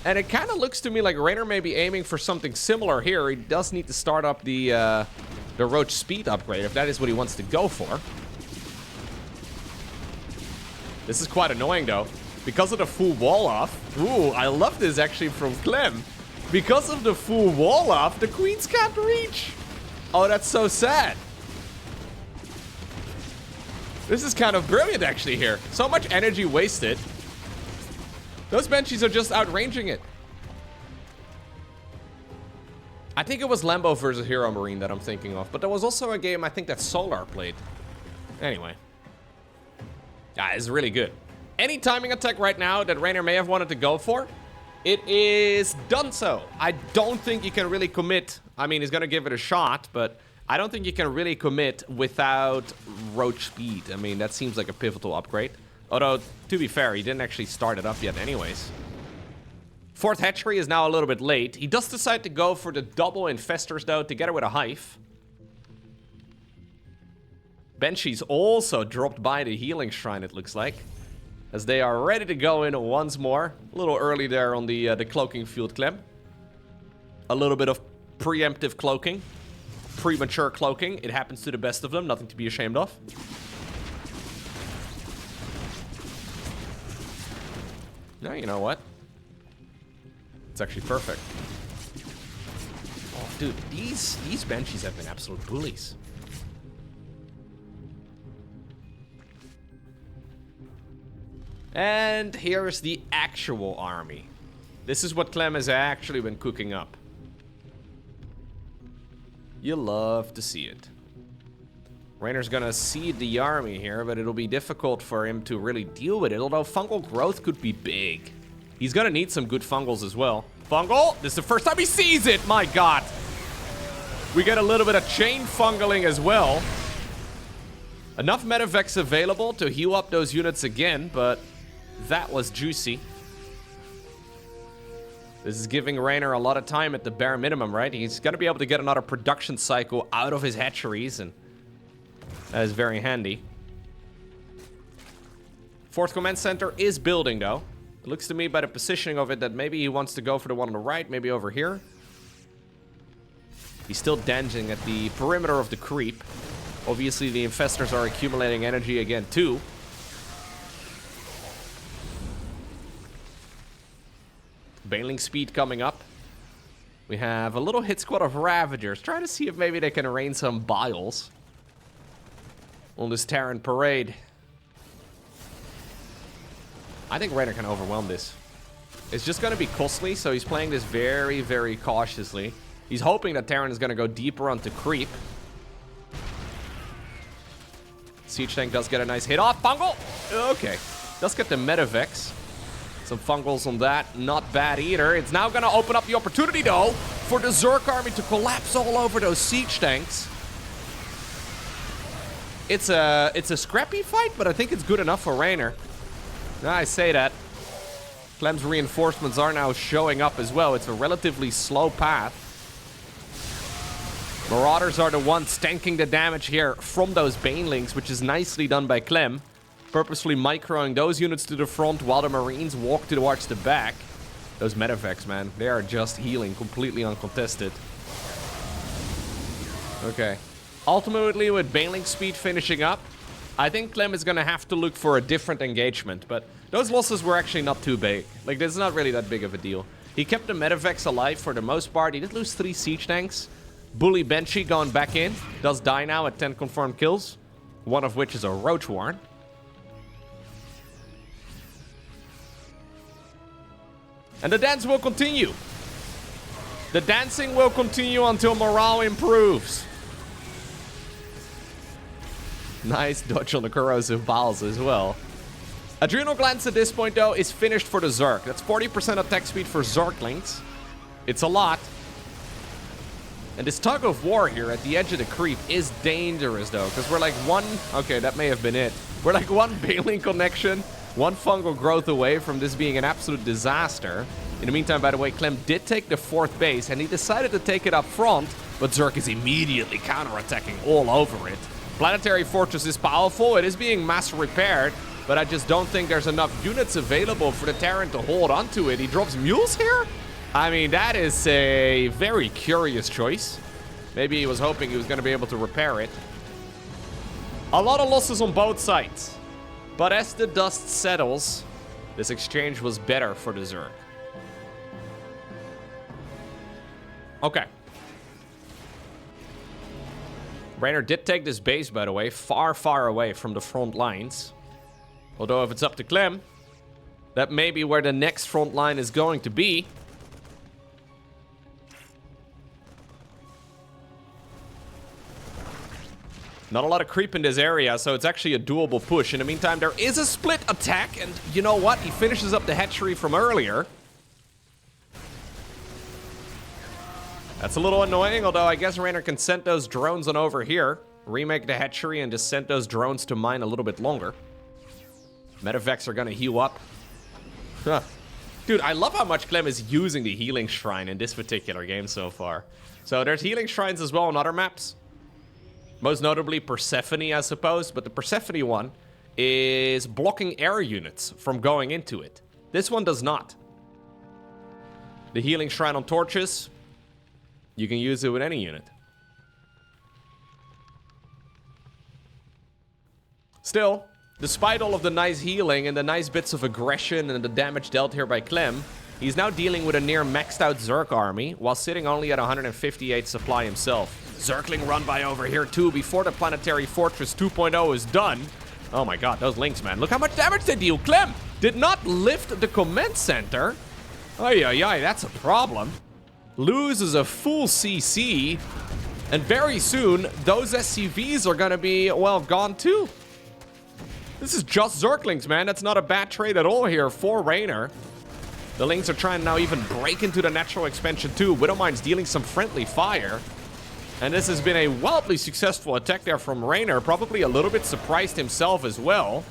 And it kind of looks to me like Reynor may be aiming for something similar here. He does need to start up the Roach speed upgrade, if that is what he wants to go for. This is quite annoying, though. Because of the full wall off. Ooh, I love this, actually, from Clem. Because of the full wall off, the queens can't reach. Oh, that's so sad. This is kind of brilliant, actually, here. So much energy wasted. Those Banshees are just outranging it. I think it was Lambo versus Hero Marine that I'm thinking of. But there was also a game I think that Solar played. Anyway. Yeah, it's really good. Any timing attack right now that Reynor may have wanted to go for, it is done so. I don't think you can really commit. I mean, he's going to give it a shot, but I don't think you can really commit without Roach speed. I mean, that seems like a pivotal upgrade. Although, to be fair, he didn't actually start it up yet anyways. Fourth hatchery is now a little bit late. He does decide to go for the double infestors, though, together with a hive. Banshees also dropped by the healing shrine, it looks like, as they are ready to go in once more. A little early there on the cloaking field, Clem. A little bit of preemptive cloaking. Premature cloaking. It happens to the best of them. Nothing to be ashamed of. No, you know what? It's actually perfect. Oh, dude, these Banshees have been absolute bullies. And here's the actual army. This is what Clem has actually been cooking up. You love to see it. Reynor's gonna seed the army here, but it'll be difficult for him to really deal with it, although fungal growth could be big. He's gonna need some good fungals as well. Fungal! This is the first time he sees it! My god! We get a little bit of chain fungaling as well. Enough Medivex available to heal up those units again, but that was juicy. This is giving Reynor a lot of time at the bare minimum, right? He's gonna be able to get another production cycle out of his hatcheries, and that is very handy. Fourth command center is building, though. It looks to me by the positioning of it that maybe he wants to go for the one on the right, maybe over here. He's still dancing at the perimeter of the creep. Obviously, the infestors are accumulating energy again, too. Bailing speed coming up. We have a little hit squad of Ravagers. Trying to see if maybe they can rain some biles on this Terran parade. I think Reynor can overwhelm this. It's just going to be costly, so he's playing this very, very cautiously. He's hoping that Terran is going to go deeper onto creep. Siege tank does get a nice hit off. Fungal! Okay. Does get the Medivex. Some fungals on that. Not bad either. It's now going to open up the opportunity, though, for the Zerg army to collapse all over those siege tanks. It's a scrappy fight, but I think it's good enough for Reynor. I say that. Clem's reinforcements are now showing up as well. It's a relatively slow path. Marauders are the ones tanking the damage here from those Banelings, which is nicely done by Clem. Purposefully microing those units to the front while the Marines walk towards the back. Those medevacs, man, they are just healing completely uncontested. Okay. Ultimately, with Baneling speed finishing up, I think Clem is going to have to look for a different engagement. But those losses were actually not too big. Like, this is not really that big of a deal. He kept the medevacs alive for the most part. He did lose 3 siege tanks. Bully Benchy going back in. Does die now at 10 confirmed kills. One of which is a Roach Warren. And the dance will continue. The dancing will continue until morale improves. Nice dodge on the corrosive balls as well. Adrenal Glands at this point, though, is finished for the Zerg. That's 40% attack speed for Zerglings. It's a lot. And this tug of war here at the edge of the creep is dangerous, though, because we're like one... Okay, that may have been it. We're like one Baneling connection, one fungal growth away from this being an absolute disaster. In the meantime, by the way, Clem did take the 4th base, and he decided to take it up front, but Zerg is immediately counterattacking all over it. Planetary Fortress is powerful. It is being mass repaired, but I just don't think there's enough units available for the Terran to hold onto it. He drops mules here? I mean, that is a very curious choice. Maybe he was hoping he was going to be able to repair it. A lot of losses on both sides. But as the dust settles, this exchange was better for the Zerg. Okay. Reynor did take this base, by the way, far, far away from the front lines. Although if it's up to Clem, that may be where the next front line is going to be. Not a lot of creep in this area, so it's actually a doable push. In the meantime, there is a split attack, and you know what? He finishes up the hatchery from earlier. That's a little annoying, although I guess Reynor can send those drones on over here. Remake the hatchery and just send those drones to mine a little bit longer. Medevacs are gonna heal up. Huh. Dude, I love how much Clem is using the healing shrine in this particular game so far. So there's healing shrines as well on other maps. Most notably Persephone, I suppose, but the Persephone one is blocking air units from going into it. This one does not. The healing shrine on torches, you can use it with any unit. Still, despite all of the nice healing and the nice bits of aggression and the damage dealt here by Clem, he's now dealing with a near maxed out Zerg army while sitting only at 158 supply himself. Zergling run by over here too before the Planetary Fortress 2.0 is done. Oh my god, those links, man. Look how much damage they deal. Clem did not lift the command center. Ay, ay, ay, that's a problem. Loses a full CC. And very soon, those SCVs are gonna be, well, gone too. This is just Zerglings, man. That's not a bad trade at all here for Reynor. The Lings are trying to now even break into the natural expansion too. Widowmine's dealing some friendly fire. And this has been a wildly successful attack there from Reynor. Probably a little bit surprised himself as well.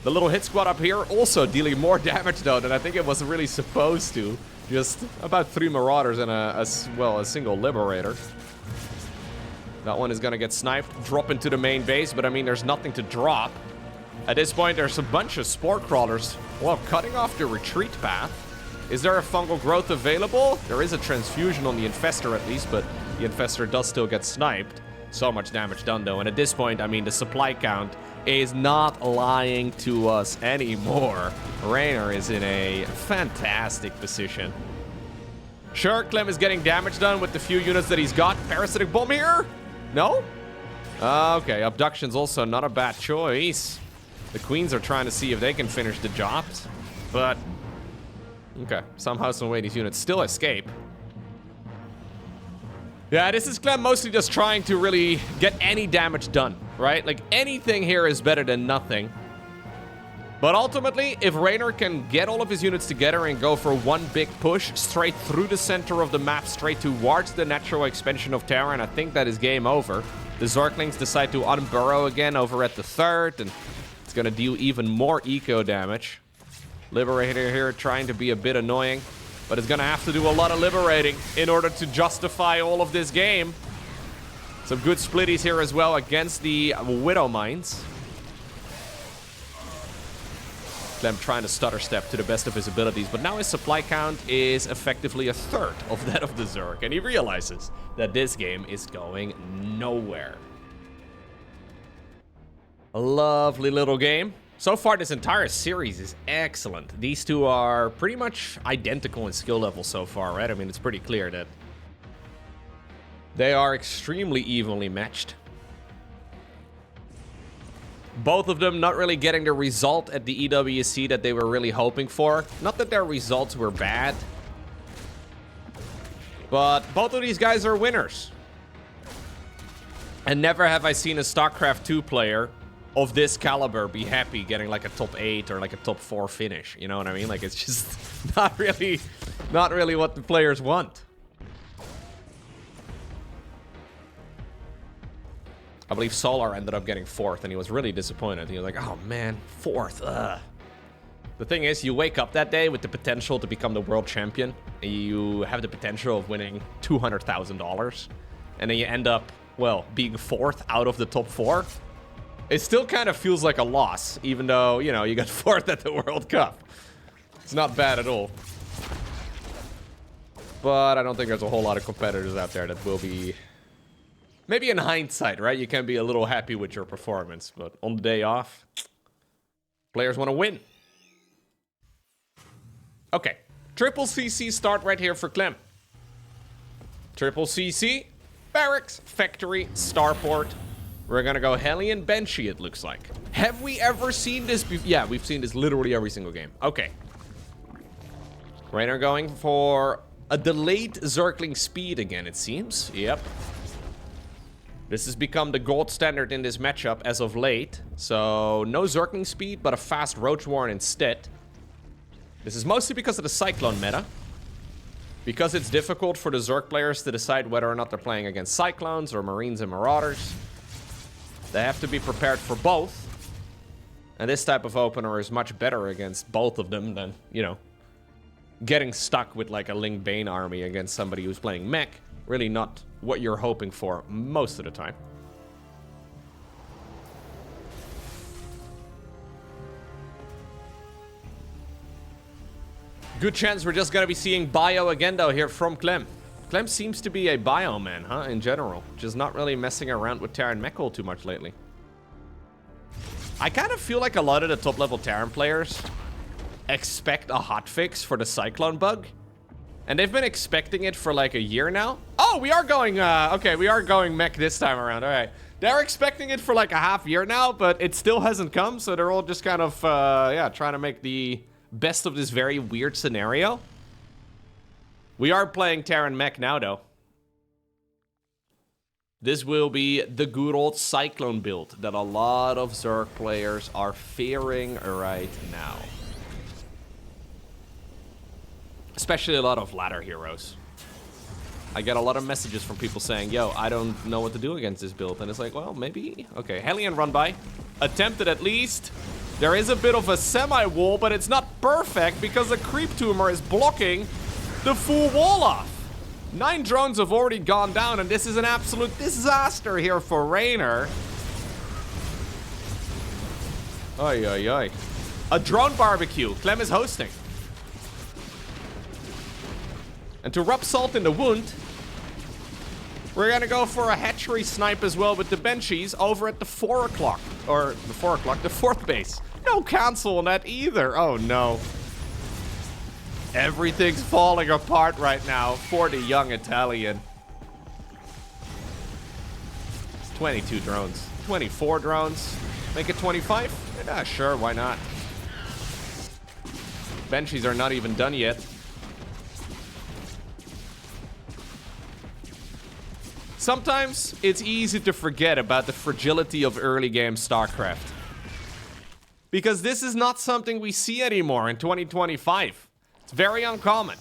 The little hit squad up here also dealing more damage though than I think it was really supposed to. Just about 3 Marauders and a single Liberator. That one is gonna get sniped, drop into the main base, but I mean, there's nothing to drop. At this point, there's a bunch of Spore Crawlers, well, cutting off the retreat path. Is there a fungal growth available? There is a transfusion on the infestor at least, but the infestor does still get sniped. So much damage done though, and at this point, I mean, the supply count is not lying to us anymore. Reynor is in a fantastic position. Sure, Clem is getting damage done with the few units that he's got. Parasitic Bomb here? No? Okay, Abduction's also not a bad choice. The Queens are trying to see if they can finish the jobs, but... Okay, somehow, some way these units still escape. Yeah, this is Clem mostly just trying to really get any damage done, right? Like, anything here is better than nothing. But ultimately, if Reynor can get all of his units together and go for one big push straight through the center of the map, straight towards the natural expansion of Terran, I think that is game over. The Zerglings decide to unburrow again over at the 3rd, and it's gonna deal even more eco damage. Liberator here trying to be a bit annoying, but it's gonna have to do a lot of liberating in order to justify all of this game. Some good splitties here as well against the Widow Mines. Clem trying to stutter step to the best of his abilities, but now his supply count is effectively a third of that of the Zerg, and he realizes that this game is going nowhere. A lovely little game. So far, this entire series is excellent. These two are pretty much identical in skill level so far, right? I mean, it's pretty clear that they are extremely evenly matched. Both of them not really getting the result at the EWC that they were really hoping for. Not that their results were bad, but both of these guys are winners. And never have I seen a StarCraft 2 player of this caliber be happy getting like a top 8 or like a top 4 finish. You know what I mean? Like, it's just not really what the players want. I believe Solar ended up getting 4th, and he was really disappointed. He was like, oh man, 4th, ugh. The thing is, you wake up that day with the potential to become the world champion, and you have the potential of winning $200,000, and then you end up, well, being 4th out of the top 4. It still kind of feels like a loss, even though, you know, you got 4th at the World Cup. It's not bad at all. But I don't think there's a whole lot of competitors out there that will be... Maybe in hindsight, right? You can be a little happy with your performance, but on the day off, players want to win. Okay, triple CC start right here for Clem. Triple CC, barracks, factory, starport. We're gonna go Hellion Banshee, it looks like. Have we ever seen this before? Yeah, we've seen this literally every single game. Okay. Reynor going for a delayed Zergling speed again, it seems. Yep. This has become the gold standard in this matchup as of late. So, no Zergling speed, but a fast Roach Warren instead. This is mostly because of the Cyclone meta. Because it's difficult for the Zerg players to decide whether or not they're playing against Cyclones or Marines and Marauders. They have to be prepared for both. And this type of opener is much better against both of them than, you know, getting stuck with like a Ling Bane army against somebody who's playing mech. Really not what you're hoping for most of the time. Good chance we're just gonna be seeing bio again though here from Clem. Clem seems to be a bio man, huh, in general. Just not really messing around with Terran Mechol too much lately. I kind of feel like a lot of the top level Terran players expect a hotfix for the Cyclone bug. And they've been expecting it for like a year now. Oh, we are going, okay, we are going mech this time around, all right. They're expecting it for like a half year now, but it still hasn't come, so they're all just kind of, yeah, trying to make the best of this very weird scenario. We are playing Terran Mech now, though. This will be the good old Cyclone build that a lot of Zerg players are fearing right now. Especially a lot of ladder heroes. I get a lot of messages from people saying, yo, I don't know what to do against this build. And it's like, well, maybe. Okay, Hellion run by. Attempted at least. There is a bit of a semi-wall, but it's not perfect because the creep tumor is blocking the full wall off. 9 drones have already gone down, and this is an absolute disaster here for Reynor. Oy, oy, oy. A drone barbecue. Clem is hosting. And to rub salt in the wound, we're gonna go for a hatchery snipe as well with the Banshees over at the 4 o'clock. Or the 4 o'clock, the 4th base. No cancel on that either. Oh no. Everything's falling apart right now for the young Italian. 22 drones. 24 drones. Make it 25? Yeah, sure, why not? Banshees are not even done yet. Sometimes it's easy to forget about the fragility of early game StarCraft. Because this is not something we see anymore in 2025. It's very uncommon.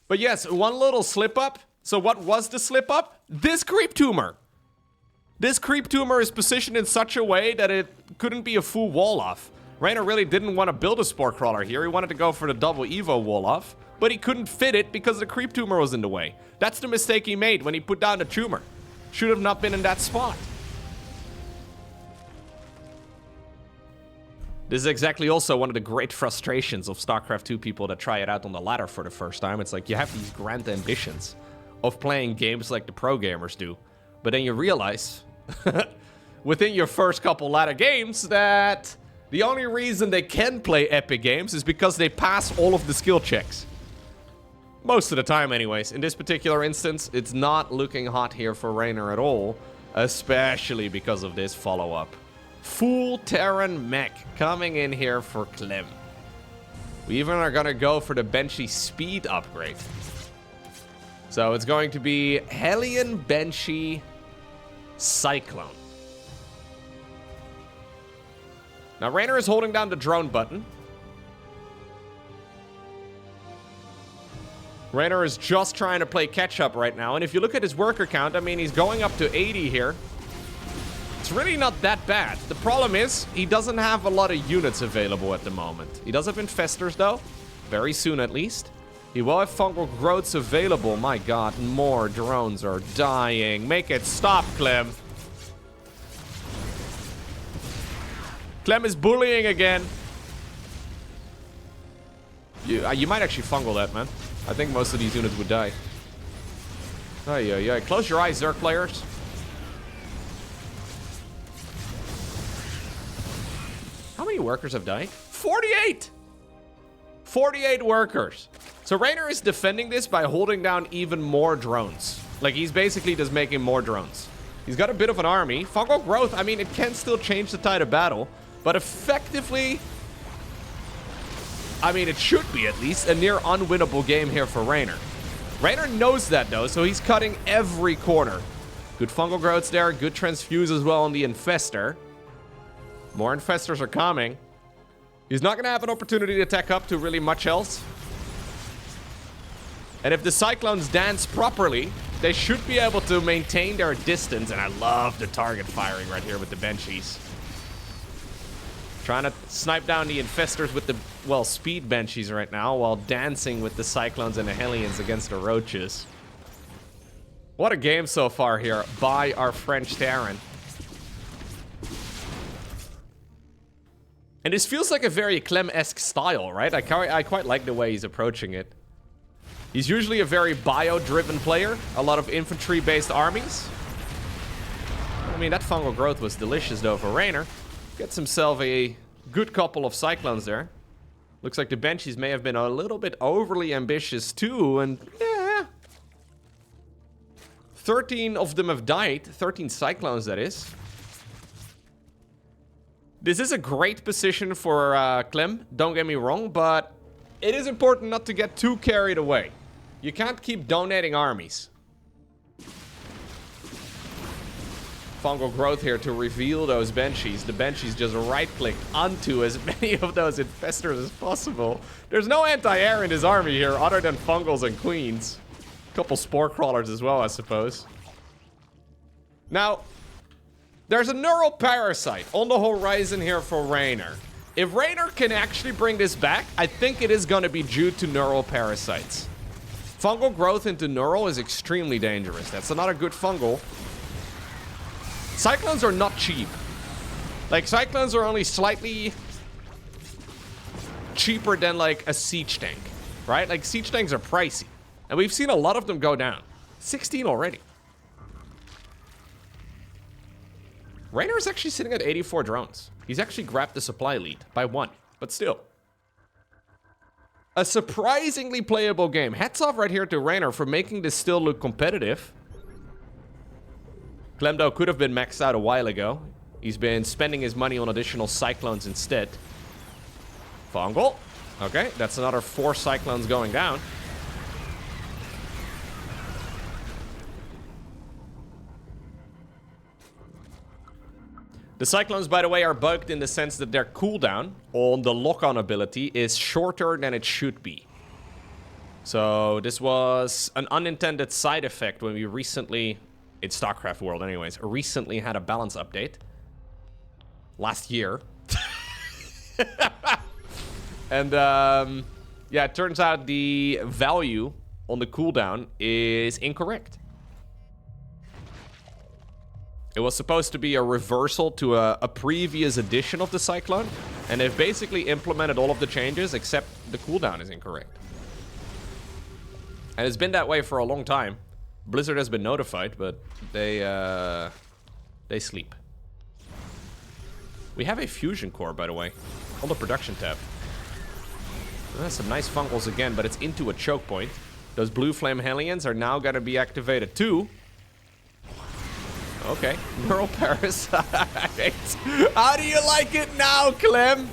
But yes, one little slip up. So what was the slip up? This creep tumor. This creep tumor is positioned in such a way that it couldn't be a full wall off. Reynor really didn't want to build a spore crawler here. He wanted to go for the double Evo wall off. But he couldn't fit it because the creep tumor was in the way. That's the mistake he made when he put down the tumor. Should have not been in that spot. This is exactly also one of the great frustrations of StarCraft 2 people that try it out on the ladder for the first time. It's like you have these grand ambitions of playing games like the pro gamers do. But then you realize, within your first couple ladder games, that the only reason they can play epic games is because they pass all of the skill checks. Most of the time anyways. In this particular instance, it's not looking hot here for Reynor at all. Especially because of this follow-up. Full Terran mech coming in here for Clem. We even are gonna go for the Benchy speed upgrade. So it's going to be Hellion Benchy Cyclone. Now Reynor is holding down the drone button. Reynor is just trying to play catch up right now. And if you look at his worker count, I mean, he's going up to 80 here. It's really not that bad. The problem is, he doesn't have a lot of units available at the moment. He does have infestors, though. Very soon, at least. He will have fungal growths available. My god, more drones are dying. Make it stop, Clem. Clem is bullying again. You might actually fungal that, man. I think most of these units would die. Ay. Close your eyes, Zerg players. How many workers have died? 48! 48 workers. So Reynor is defending this by holding down even more drones. Like, he's basically just making more drones. He's got a bit of an army. Fungal growth, I mean, it can still change the tide of battle. But effectively, I mean, it should be at least a near unwinnable game here for Reynor. Reynor knows that, though, so he's cutting every corner. Good fungal growths there. Good transfuse as well on the infestor. More infestors are coming. He's not going to have an opportunity to tech up to really much else. And if the Cyclones dance properly, they should be able to maintain their distance. And I love the target firing right here with the Benchies. Trying to snipe down the infestors with the, well, speed Benchies right now, while dancing with the Cyclones and the Hellions against the Roaches. What a game so far here by our French Terran. And this feels like a very Clem-esque style, right? I quite like the way he's approaching it. He's usually a very bio-driven player. A lot of infantry-based armies. I mean, that fungal growth was delicious, though, for Reynor. Gets himself a good couple of Cyclones there. Looks like the Benchies may have been a little bit overly ambitious, too. And, yeah. 13 of them have died. 13 Cyclones, that is. This is a great position for Clem, don't get me wrong, but it is important not to get too carried away. You can't keep donating armies. Fungal growth here to reveal those Benchies. The Benchies just right-click onto as many of those infestors as possible. There's no anti-air in his army here other than fungals and queens. A couple spore crawlers as well, I suppose. Now, there's a neural parasite on the horizon here for Reynor. If Reynor can actually bring this back, I think it is going to be due to neural parasites. Fungal growth into neural is extremely dangerous. That's not a good fungal. Cyclones are not cheap. Like, Cyclones are only slightly cheaper than, like, a siege tank, right? Like, siege tanks are pricey. And we've seen a lot of them go down. 16 already. Reynor is actually sitting at 84 drones. He's actually grabbed the supply lead by 1, but still. A surprisingly playable game. Hats off right here to Reynor for making this still look competitive. Clem, though, could have been maxed out a while ago. He's been spending his money on additional Cyclones instead. Fungal. Okay, that's another 4 Cyclones going down. The Cyclones, by the way, are bugged in the sense that their cooldown on the lock-on ability is shorter than it should be. So this was an unintended side effect when we recently, in StarCraft world anyways, recently had a balance update. Last year. And yeah, it turns out the value on the cooldown is incorrect. It was supposed to be a reversal to a previous edition of the Cyclone, and they've basically implemented all of the changes except the cooldown is incorrect. And it's been that way for a long time. Blizzard has been notified, but they sleep. We have a fusion core, by the way, on the production tab. That's some nice fungals again, but it's into a choke point. Those blue flame Hellions are now going to be activated too. Okay, neural parasite. How do you like it now, Clem?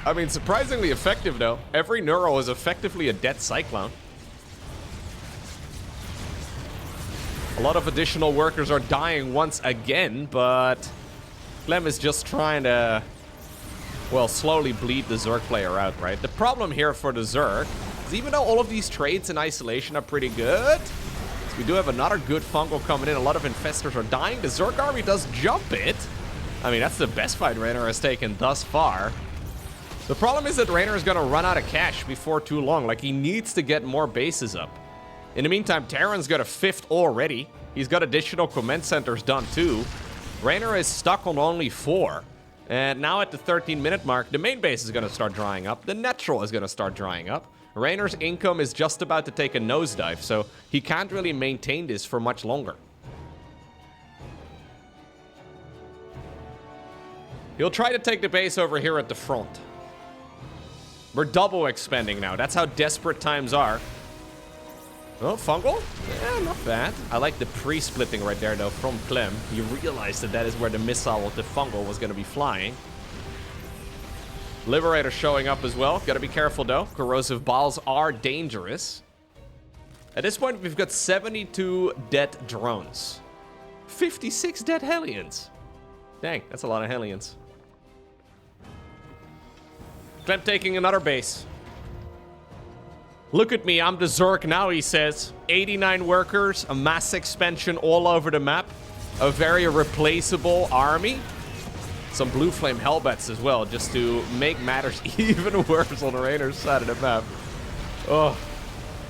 I mean, surprisingly effective though. Every neural is effectively a dead cyclone. A lot of additional workers are dying once again, but Clem is just trying to, well, slowly bleed the Zerg player out, right? The problem here for the Zerg is even though all of these trades in isolation are pretty good, so we do have another good fungal coming in. A lot of infestors are dying. The Zerg army does jump it. I mean, that's the best fight Reynor has taken thus far. The problem is that Reynor is going to run out of cash before too long. Like, he needs to get more bases up. In the meantime, Terran's got a 5th already. He's got additional command centers done too. Reynor is stuck on only 4. And now at the 13-minute mark, the main base is going to start drying up. The natural is going to start drying up. Reynor's income is just about to take a nosedive, so he can't really maintain this for much longer. He'll try to take the base over here at the front. We're double expending now. That's how desperate times are. Oh, fungal? Yeah, not bad. I like the pre-splitting right there, though, from Clem. He realized that that is where the missile with the fungal was going to be flying. Liberator showing up as well. Got to be careful, though. Corrosive balls are dangerous. At this point, we've got 72 dead drones. 56 dead Hellions. Dang, that's a lot of Hellions. Clem taking another base. Look at me, I'm the Zerg now, he says. 89 workers, a mass expansion all over the map. A very replaceable army. Some blue flame hellbats as well, just to make matters even worse on the Reynor's side of the map. Oh.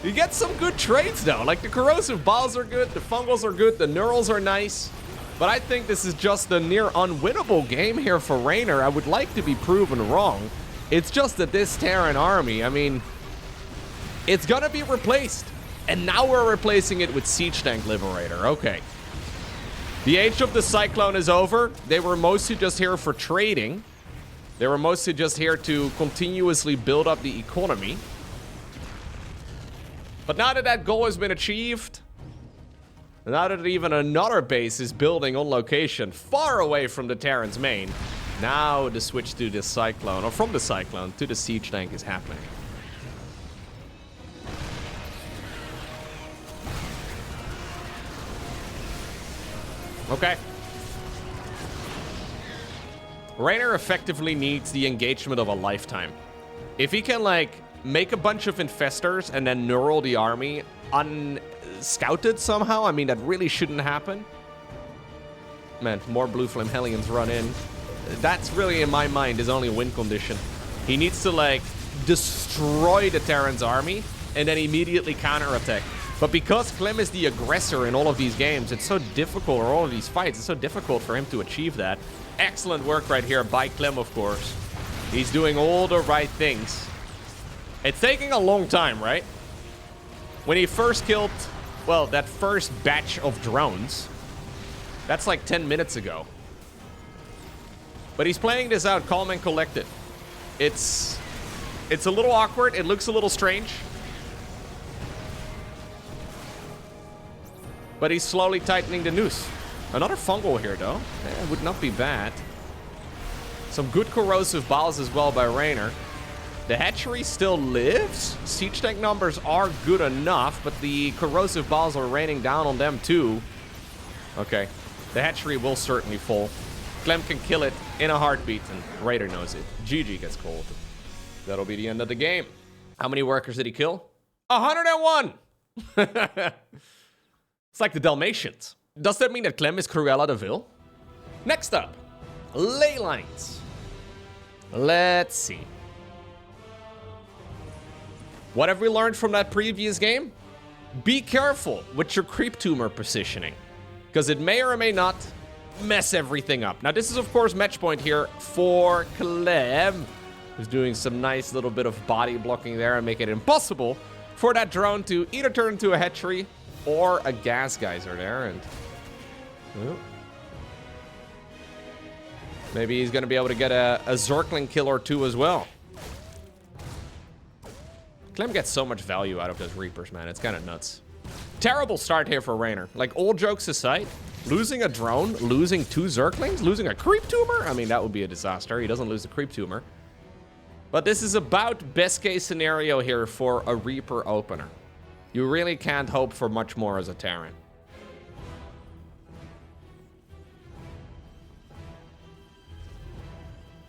You get some good trades, though. Like, the corrosive balls are good, the fungals are good, the neurals are nice. But I think this is just a near unwinnable game here for Reynor. I would like to be proven wrong. It's just that this Terran army, I mean, it's gonna be replaced. And now we're replacing it with Siege Tank Liberator. Okay. The age of the Cyclone is over. They were mostly just here for trading. They were mostly just here to continuously build up the economy. But now that that goal has been achieved, now that even another base is building on location far away from the Terran's main, now the switch to the Cyclone, or from the Cyclone to the Siege Tank is happening. Okay. Reynor effectively needs the engagement of a lifetime. If he can, like, make a bunch of infestors and then neural the army unscouted somehow, I mean, that really shouldn't happen. Man, more blue flame Hellions run in. That's really, in my mind, his only win condition. He needs to, like, destroy the Terran's army and then immediately counterattack. But because Clem is the aggressor in all of these games, it's so difficult, or all of these fights, it's so difficult for him to achieve that. Excellent work right here by Clem, of course. He's doing all the right things. It's taking a long time, right? When he first killed, well, that first batch of drones, that's like 10 minutes ago. But he's playing this out calm and collected. It's a little awkward. It looks a little strange. But he's slowly tightening the noose. Another fungal here, though. Would not be bad. Some good corrosive balls as well by Reynor. The hatchery still lives. Siege tank numbers are good enough, but the corrosive balls are raining down on them too. Okay, the hatchery will certainly fall. Clem can kill it in a heartbeat, and Reynor knows it. GG gets called. That'll be the end of the game. How many workers did he kill? 101! It's like the Dalmatians. Does that mean that Clem is Cruella de Vil? Next up, ley lines. Let's see. What have we learned from that previous game? be careful with your creep tumor positioning, because it may or may not mess everything up. Now, this is, of course, match point here for Clem, who's doing some nice little bit of body blocking there and make it impossible for that drone to either turn into a hatchery or a gas geyser there. And well, maybe he's going to be able to get a Zergling kill or two as well. Clem gets so much value out of those Reapers, man. It's kind of nuts. Terrible start here for Reynor. Like, all jokes aside, losing a drone, losing 2 Zerglings, losing a creep tumor? I mean, that would be a disaster. He doesn't lose the creep tumor. But this is about best case scenario here for a Reaper opener. You really can't hope for much more as a Terran.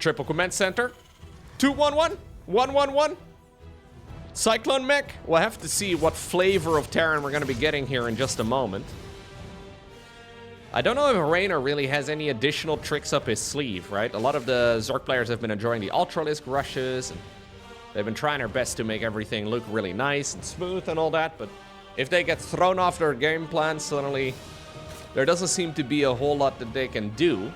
Triple command center. 2-1-1. 1-1-1. Cyclone mech. We'll have to see what flavor of Terran we're going to be getting here in just a moment. I don't know if Reynor really has any additional tricks up his sleeve, right? A lot of the Zerg players have been enjoying the Ultralisk rushes, and they've been trying their best to make everything look really nice and smooth and all that, but if they get thrown off their game plan, suddenly there doesn't seem to be a whole lot that they can do.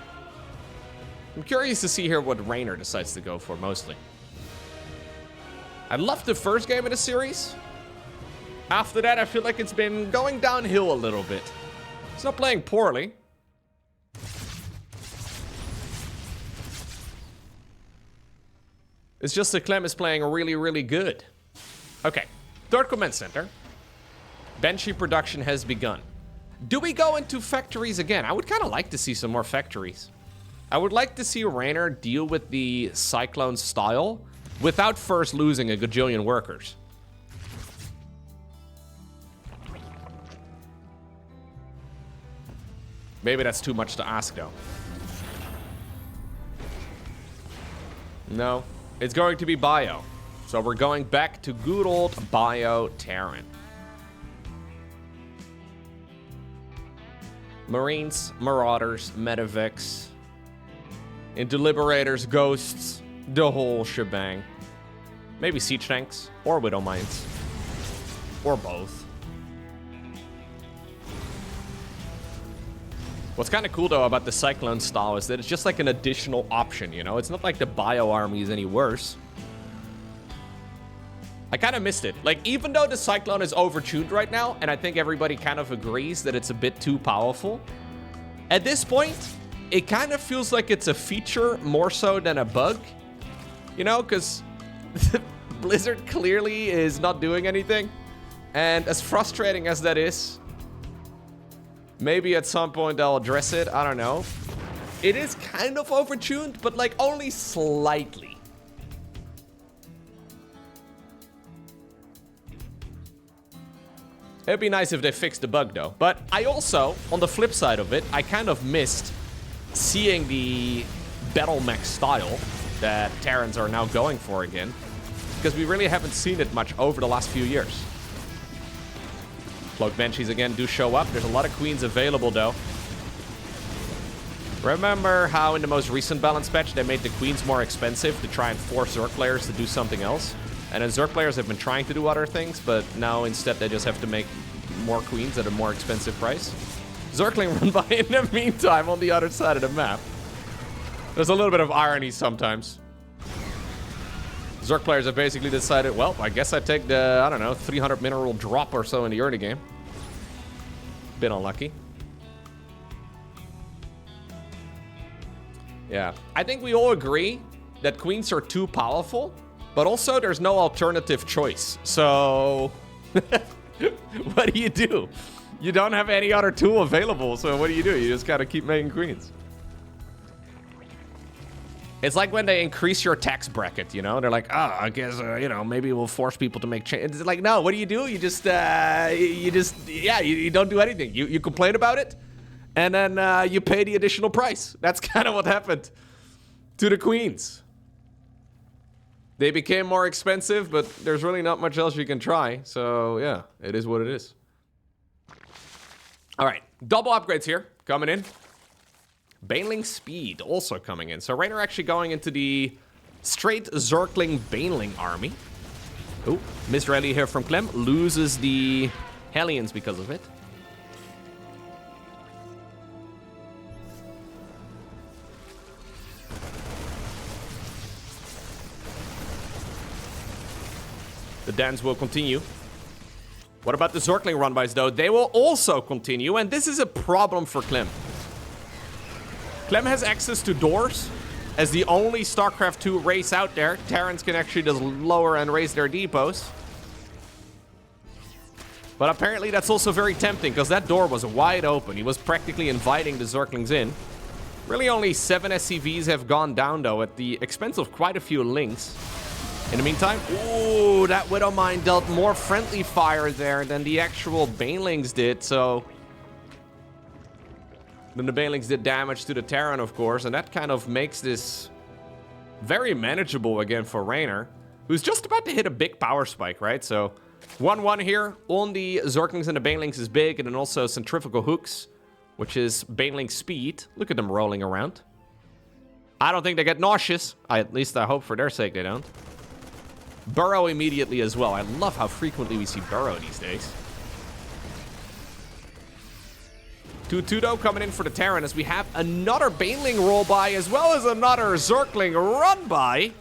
I'm curious to see here what Reynor decides to go for mostly. I loved the first game of the series. After that, I feel like it's been going downhill a little bit. He's not playing poorly. It's just that Clem is playing really, really good. Okay, third command center. Banshee production has begun. Do we go into factories again? I would kind of like to see some more factories. I would like to see Reynor deal with the Cyclone style without first losing a gajillion workers. Maybe that's too much to ask, though. No, it's going to be Bio. So we're going back to good old Bio Terran. Marines, Marauders, Medivacs, into Liberators, Ghosts, the whole shebang. Maybe Siege Tanks, or Widow Mines. Or both. What's kind of cool, though, about the Cyclone style is that it's just like an additional option, you know? It's not like the Bio army is any worse. I kind of missed it. Like, even though the Cyclone is overtuned right now, and I think everybody kind of agrees that it's a bit too powerful, at this point, it kind of feels like it's a feature more so than a bug. You know, because Blizzard clearly is not doing anything. And as frustrating as that is, maybe at some point they'll address it. I don't know. It is kind of overtuned, but like only slightly. It'd be nice if they fixed the bug, though. But I also, on the flip side of it, I kind of missed seeing the Battlemech style that Terrans are now going for again, because we really haven't seen it much over the last few years. Cloak Banshees again do show up. There's a lot of Queens available, though. Remember how in the most recent balance patch they made the Queens more expensive to try and force Zerg players to do something else? And then Zerg players have been trying to do other things, but now instead they just have to make more Queens at a more expensive price. Zergling run by in the meantime on the other side of the map. There's a little bit of irony sometimes. Zerg players have basically decided, well, I guess I take the, I don't know, 300 mineral drop or so in the early game. Bit unlucky. Yeah, I think we all agree that Queens are too powerful, but also there's no alternative choice. So, what do you do? You don't have any other tool available, so what do? You just gotta keep making Queens. It's like when they increase your tax bracket, you know? They're like, oh, I guess, you know, maybe we'll force people to make change. It's like, no, what do? You just, you don't do anything. You complain about it, and then you pay the additional price. That's kind of what happened to the Queens. They became more expensive, but there's really not much else you can try. So, yeah, it is what it is. All right, double upgrades here coming in. Baneling Speed also coming in. So Reynor actually going into the straight Zergling Baneling army. Oh, missed rally here from Clem. Loses the Hellions because of it. The dance will continue. What about the Zergling run-bys, though? They will also continue, and this is a problem for Clem. Clem has access to doors. As the only StarCraft 2 race out there, Terrans can actually just lower and raise their depots. But apparently that's also very tempting, because that door was wide open. He was practically inviting the Zerglings in. Really only 7 SCVs have gone down, though, at the expense of quite a few links. In the meantime, ooh, that Widowmine dealt more friendly fire there than the actual Banelings did, so... Then the Banelings did damage to the Terran, of course, and that kind of makes this very manageable again for Reynor, who's just about to hit a big power spike, right? So, 1-1 here on the Zerglings and the Banelings is big, and then also centrifugal hooks, which is Baneling speed. Look at them rolling around. I don't think they get nauseous. At least I hope for their sake they don't. Burrow immediately as well. I love how frequently we see Burrow these days. 2-2 though coming in for the Terran as we have another Baneling roll by as well as another Zergling run by.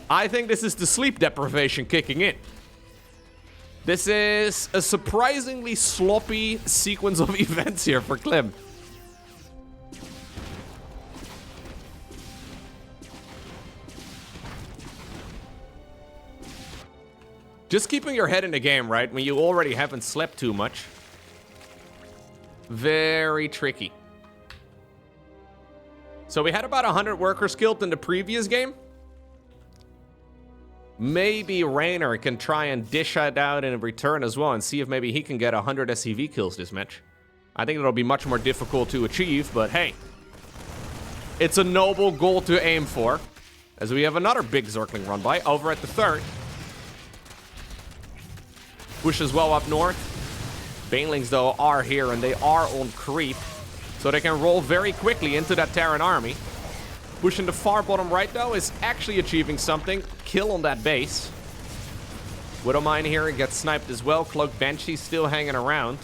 I think this is the sleep deprivation kicking in. This is a surprisingly sloppy sequence of events here for Clem. Just keeping your head in the game, right? When you already haven't slept too much. Very tricky. So we had about 100 workers killed in the previous game. Maybe Reynor can try and dish that out in return as well and see if maybe he can get 100 SCV kills this match. I think it'll be much more difficult to achieve, but hey. It's a noble goal to aim for. As we have another big Zergling run by over at the third. Push as well up north. Banelings, though, are here, and they are on creep. So they can roll very quickly into that Terran army. Pushing the far bottom right, though, is actually achieving something. Kill on that base. Widowmine here gets sniped as well. Cloak Banshee still hanging around.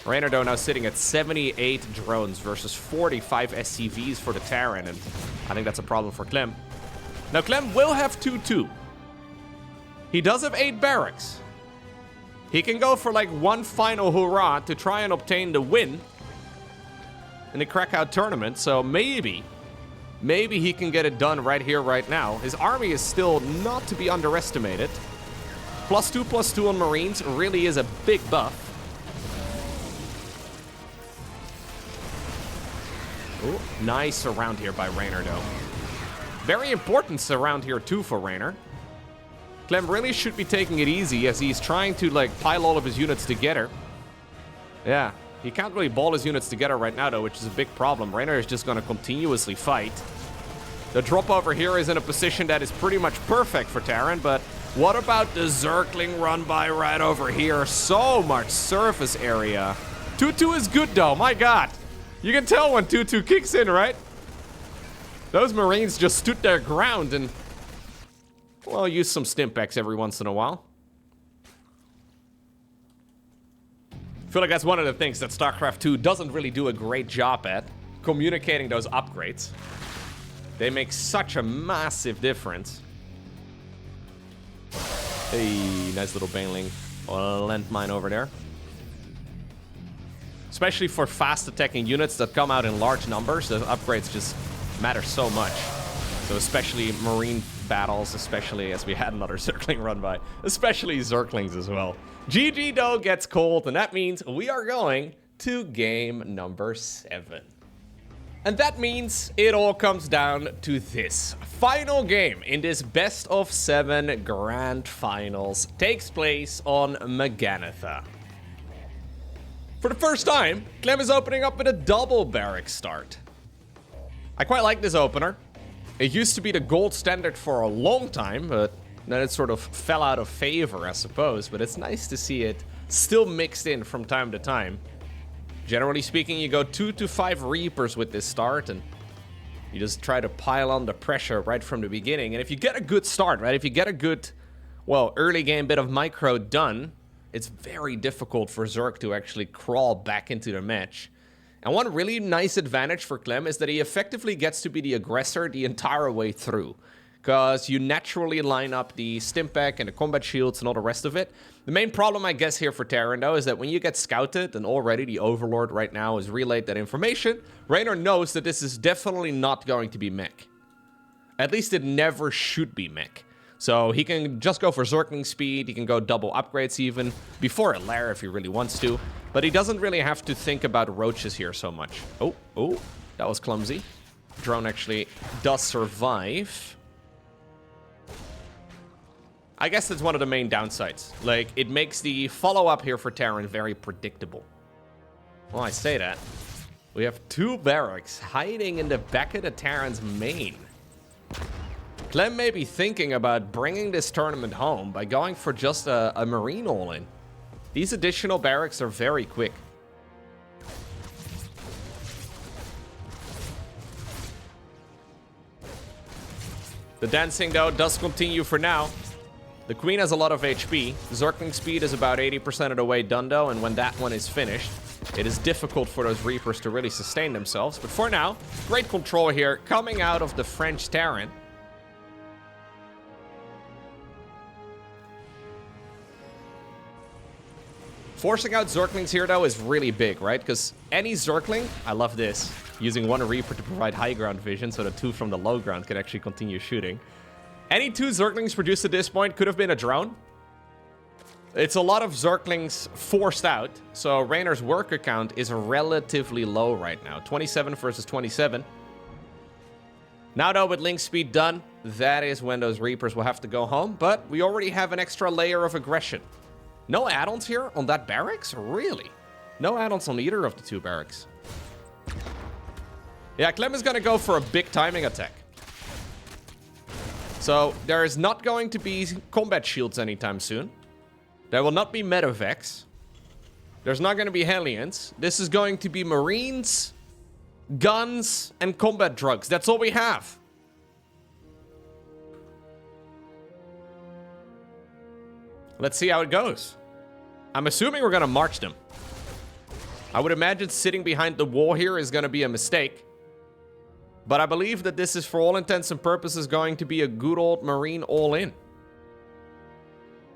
Reynor, though, now sitting at 78 drones versus 45 SCVs for the Terran, and I think that's a problem for Clem. Now, Clem will have 2-2. He does have 8 barracks. He can go for like one final hurrah to try and obtain the win in the Cracow tournament. So maybe he can get it done right here, right now. His army is still not to be underestimated. +2/+2 on Marines really is a big buff. Ooh, nice surround here by Reynor, though. Very important surround here, too, for Reynor. Clem really should be taking it easy as he's trying to, like, pile all of his units together. Yeah, he can't really ball his units together right now, though, which is a big problem. Reynor is just going to continuously fight. The drop over here is in a position that is pretty much perfect for Terran, but what about the Zergling run by right over here? So much surface area. 2-2 is good, though. My God. You can tell when 2-2 kicks in, right? Those Marines just stood their ground and... well, use some Stimpaks every once in a while. I feel like that's one of the things that StarCraft 2 doesn't really do a great job at. Communicating those upgrades. They make such a massive difference. Hey, nice little Baneling. Landmine over there. Especially for fast attacking units that come out in large numbers, the upgrades just matter so much. So especially Marine battles, especially as we had another Zergling run by, especially Zerglings as well. GG, though, gets cold, and that means we are going to game number 7. And that means it all comes down to this. Final game in this best of 7 Grand Finals takes place on Maganatha. For the first time, Clem is opening up with a double barrack start. I quite like this opener. It used to be the gold standard for a long time, but then it sort of fell out of favor, I suppose. But it's nice to see it still mixed in from time to time. Generally speaking, you go 2 to 5 Reapers with this start, and you just try to pile on the pressure right from the beginning. And if you get a good start, right, if you get a good well, early game bit of micro done, it's very difficult for Zerg to actually crawl back into the match. And one really nice advantage for Clem is that he effectively gets to be the aggressor the entire way through. Because you naturally line up the Stimpak and the combat shields and all the rest of it. The main problem, I guess, here for Terran, though, is that when you get scouted, and already the Overlord right now has relayed that information, Reynor knows that this is definitely not going to be mech. At least it never should be mech. So he can just go for Zergling speed, he can go double upgrades even, before a lair if he really wants to. But he doesn't really have to think about roaches here so much. Oh, that was clumsy. Drone actually does survive. I guess that's one of the main downsides. Like, it makes the follow-up here for Terran very predictable. Well, I say that. We have 2 barracks hiding in the back of the Terran's main. Clem may be thinking about bringing this tournament home by going for just a Marine all-in. These additional barracks are very quick. The dancing, though, does continue for now. The Queen has a lot of HP. Zergling speed is about 80% of the way done, though, and when that one is finished, it is difficult for those Reapers to really sustain themselves. But for now, great control here coming out of the French Terran. Forcing out Zerglings here, though, is really big, right? Because any Zergling, I love this, using 1 Reaper to provide high ground vision so the 2 from the low ground can actually continue shooting. Any 2 Zerglings produced at this point could have been a drone. It's a lot of Zerglings forced out, so Reynor's worker count is relatively low right now. 27 versus 27. Now, though, with link speed done, that is when those Reapers will have to go home, but we already have an extra layer of aggression. No add-ons here on that barracks? Really? No add-ons on either of the 2 barracks. Yeah, Clem is gonna go for a big timing attack. So, there is not going to be combat shields anytime soon. There will not be medevacs. There's not gonna be Hellions. This is going to be Marines, guns, and combat drugs. That's all we have. Let's see how it goes. I'm assuming we're gonna march them. I would imagine sitting behind the wall here is gonna be a mistake. But I believe that this is, for all intents and purposes, going to be a good old Marine all-in.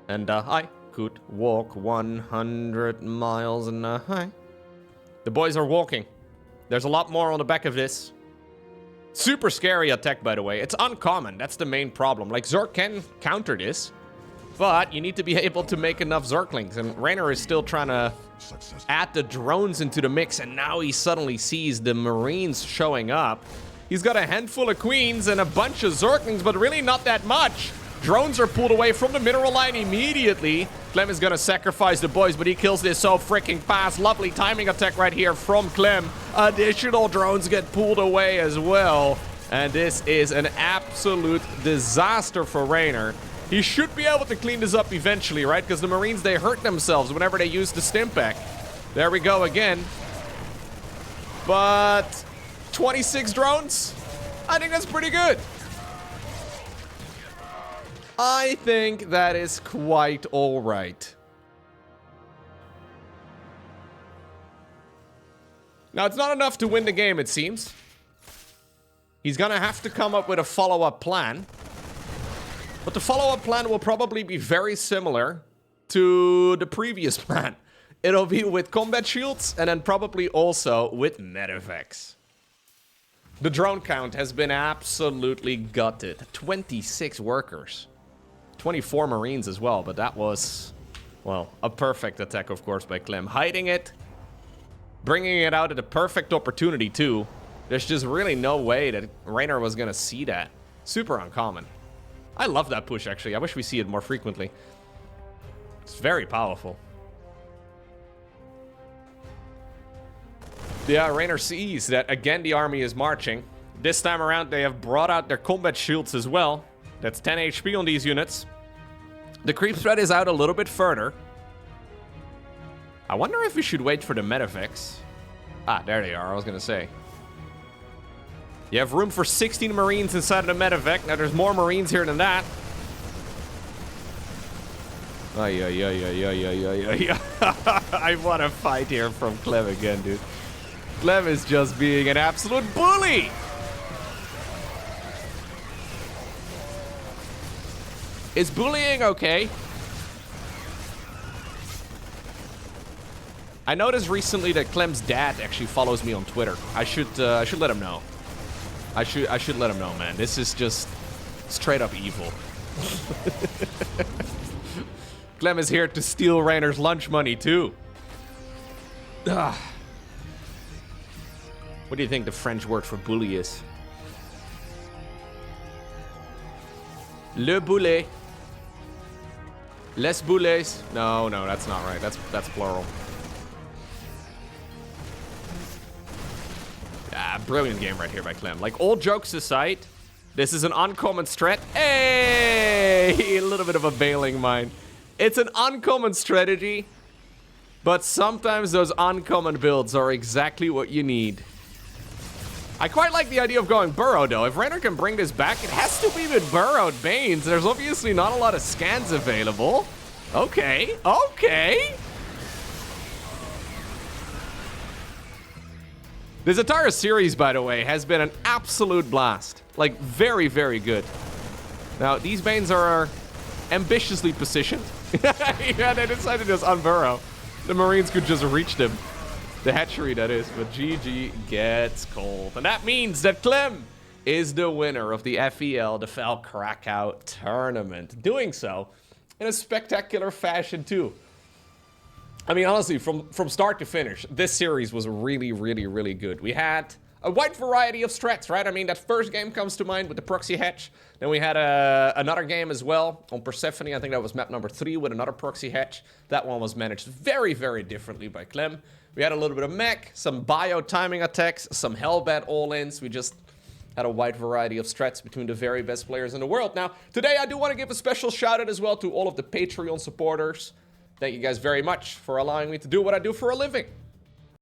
And I could walk 100 miles an hour. The boys are walking. There's a lot more on the back of this. Super scary attack, by the way. It's uncommon. That's the main problem. Like, Zerg can counter this. But you need to be able to make enough Zerglings, and Reynor is still trying to add the drones into the mix, and now he suddenly sees the Marines showing up. He's got a handful of Queens and a bunch of Zerglings, but really not that much. Drones are pulled away from the mineral line immediately. Clem is gonna sacrifice the boys, but he kills this so freaking fast. Lovely timing attack right here from Clem. Additional drones get pulled away as well, and this is an absolute disaster for Reynor. He should be able to clean this up eventually, right? Because the Marines, they hurt themselves whenever they use the Stimpak. There we go again. But 26 drones? I think that's pretty good. I think that is quite all right. Now, it's not enough to win the game, it seems. He's gonna have to come up with a follow-up plan. But the follow-up plan will probably be very similar to the previous plan. It'll be with combat shields and then probably also with medevacs. The drone count has been absolutely gutted. 26 workers. 24 Marines as well, but that was, well, a perfect attack, of course, by Clem. Hiding it, bringing it out at a perfect opportunity, too. There's just really no way that Reynor was going to see that. Super uncommon. I love that push, actually. I wish we see it more frequently. It's very powerful. Yeah, Reynor sees that, again, the army is marching. This time around, they have brought out their combat shields as well. That's 10 HP on these units. The creep threat is out a little bit further. I wonder if we should wait for the medevacs. Ah, there they are, I was gonna say. You have room for 16 Marines inside of the medevac. Now, there's more Marines here than that. Ay, ay, ay, ay, ay, ay, ay, ay. I want to fight here from Clem again, dude. Clem is just being an absolute bully. Is bullying okay? I noticed recently that Clem's dad actually follows me on Twitter. I should let him know. I should let him know, man. This is just straight up evil. Clem is here to steal Reynor's lunch money too. Ugh. What do you think the French word for bully is? Le boulet. Les boulets. No, that's not right. That's plural. Ah, brilliant game right here by Clem. Like, all jokes aside, this is an uncommon strat. Hey, a little bit of a bailing mine. It's an uncommon strategy, but sometimes those uncommon builds are exactly what you need. I quite like the idea of going burrow, though. If Reynor can bring this back, it has to be with burrowed Banes. There's obviously not a lot of scans available. Okay, okay. This entire series, by the way, has been an absolute blast. Like, very, very good. Now, these Banes are ambitiously positioned. Yeah, they decided to just unburrow. The Marines could just reach them. The hatchery, that is. But GG gets cold. And that means that Clem is the winner of the FEL, the FEL Cracow tournament. Doing so in a spectacular fashion, too. I mean, honestly, from start to finish, this series was really, really, really good. We had a wide variety of strats, right? I mean, that first game comes to mind with the proxy hatch. Then we had another game as well on Persephone. I think that was map number 3 with another proxy hatch. That one was managed very, very differently by Clem. We had a little bit of mech, some bio timing attacks, some hellbat all-ins. We just had a wide variety of strats between the very best players in the world. Now, today I do want to give a special shout out as well to all of the Patreon supporters. Thank you guys very much for allowing me to do what I do for a living.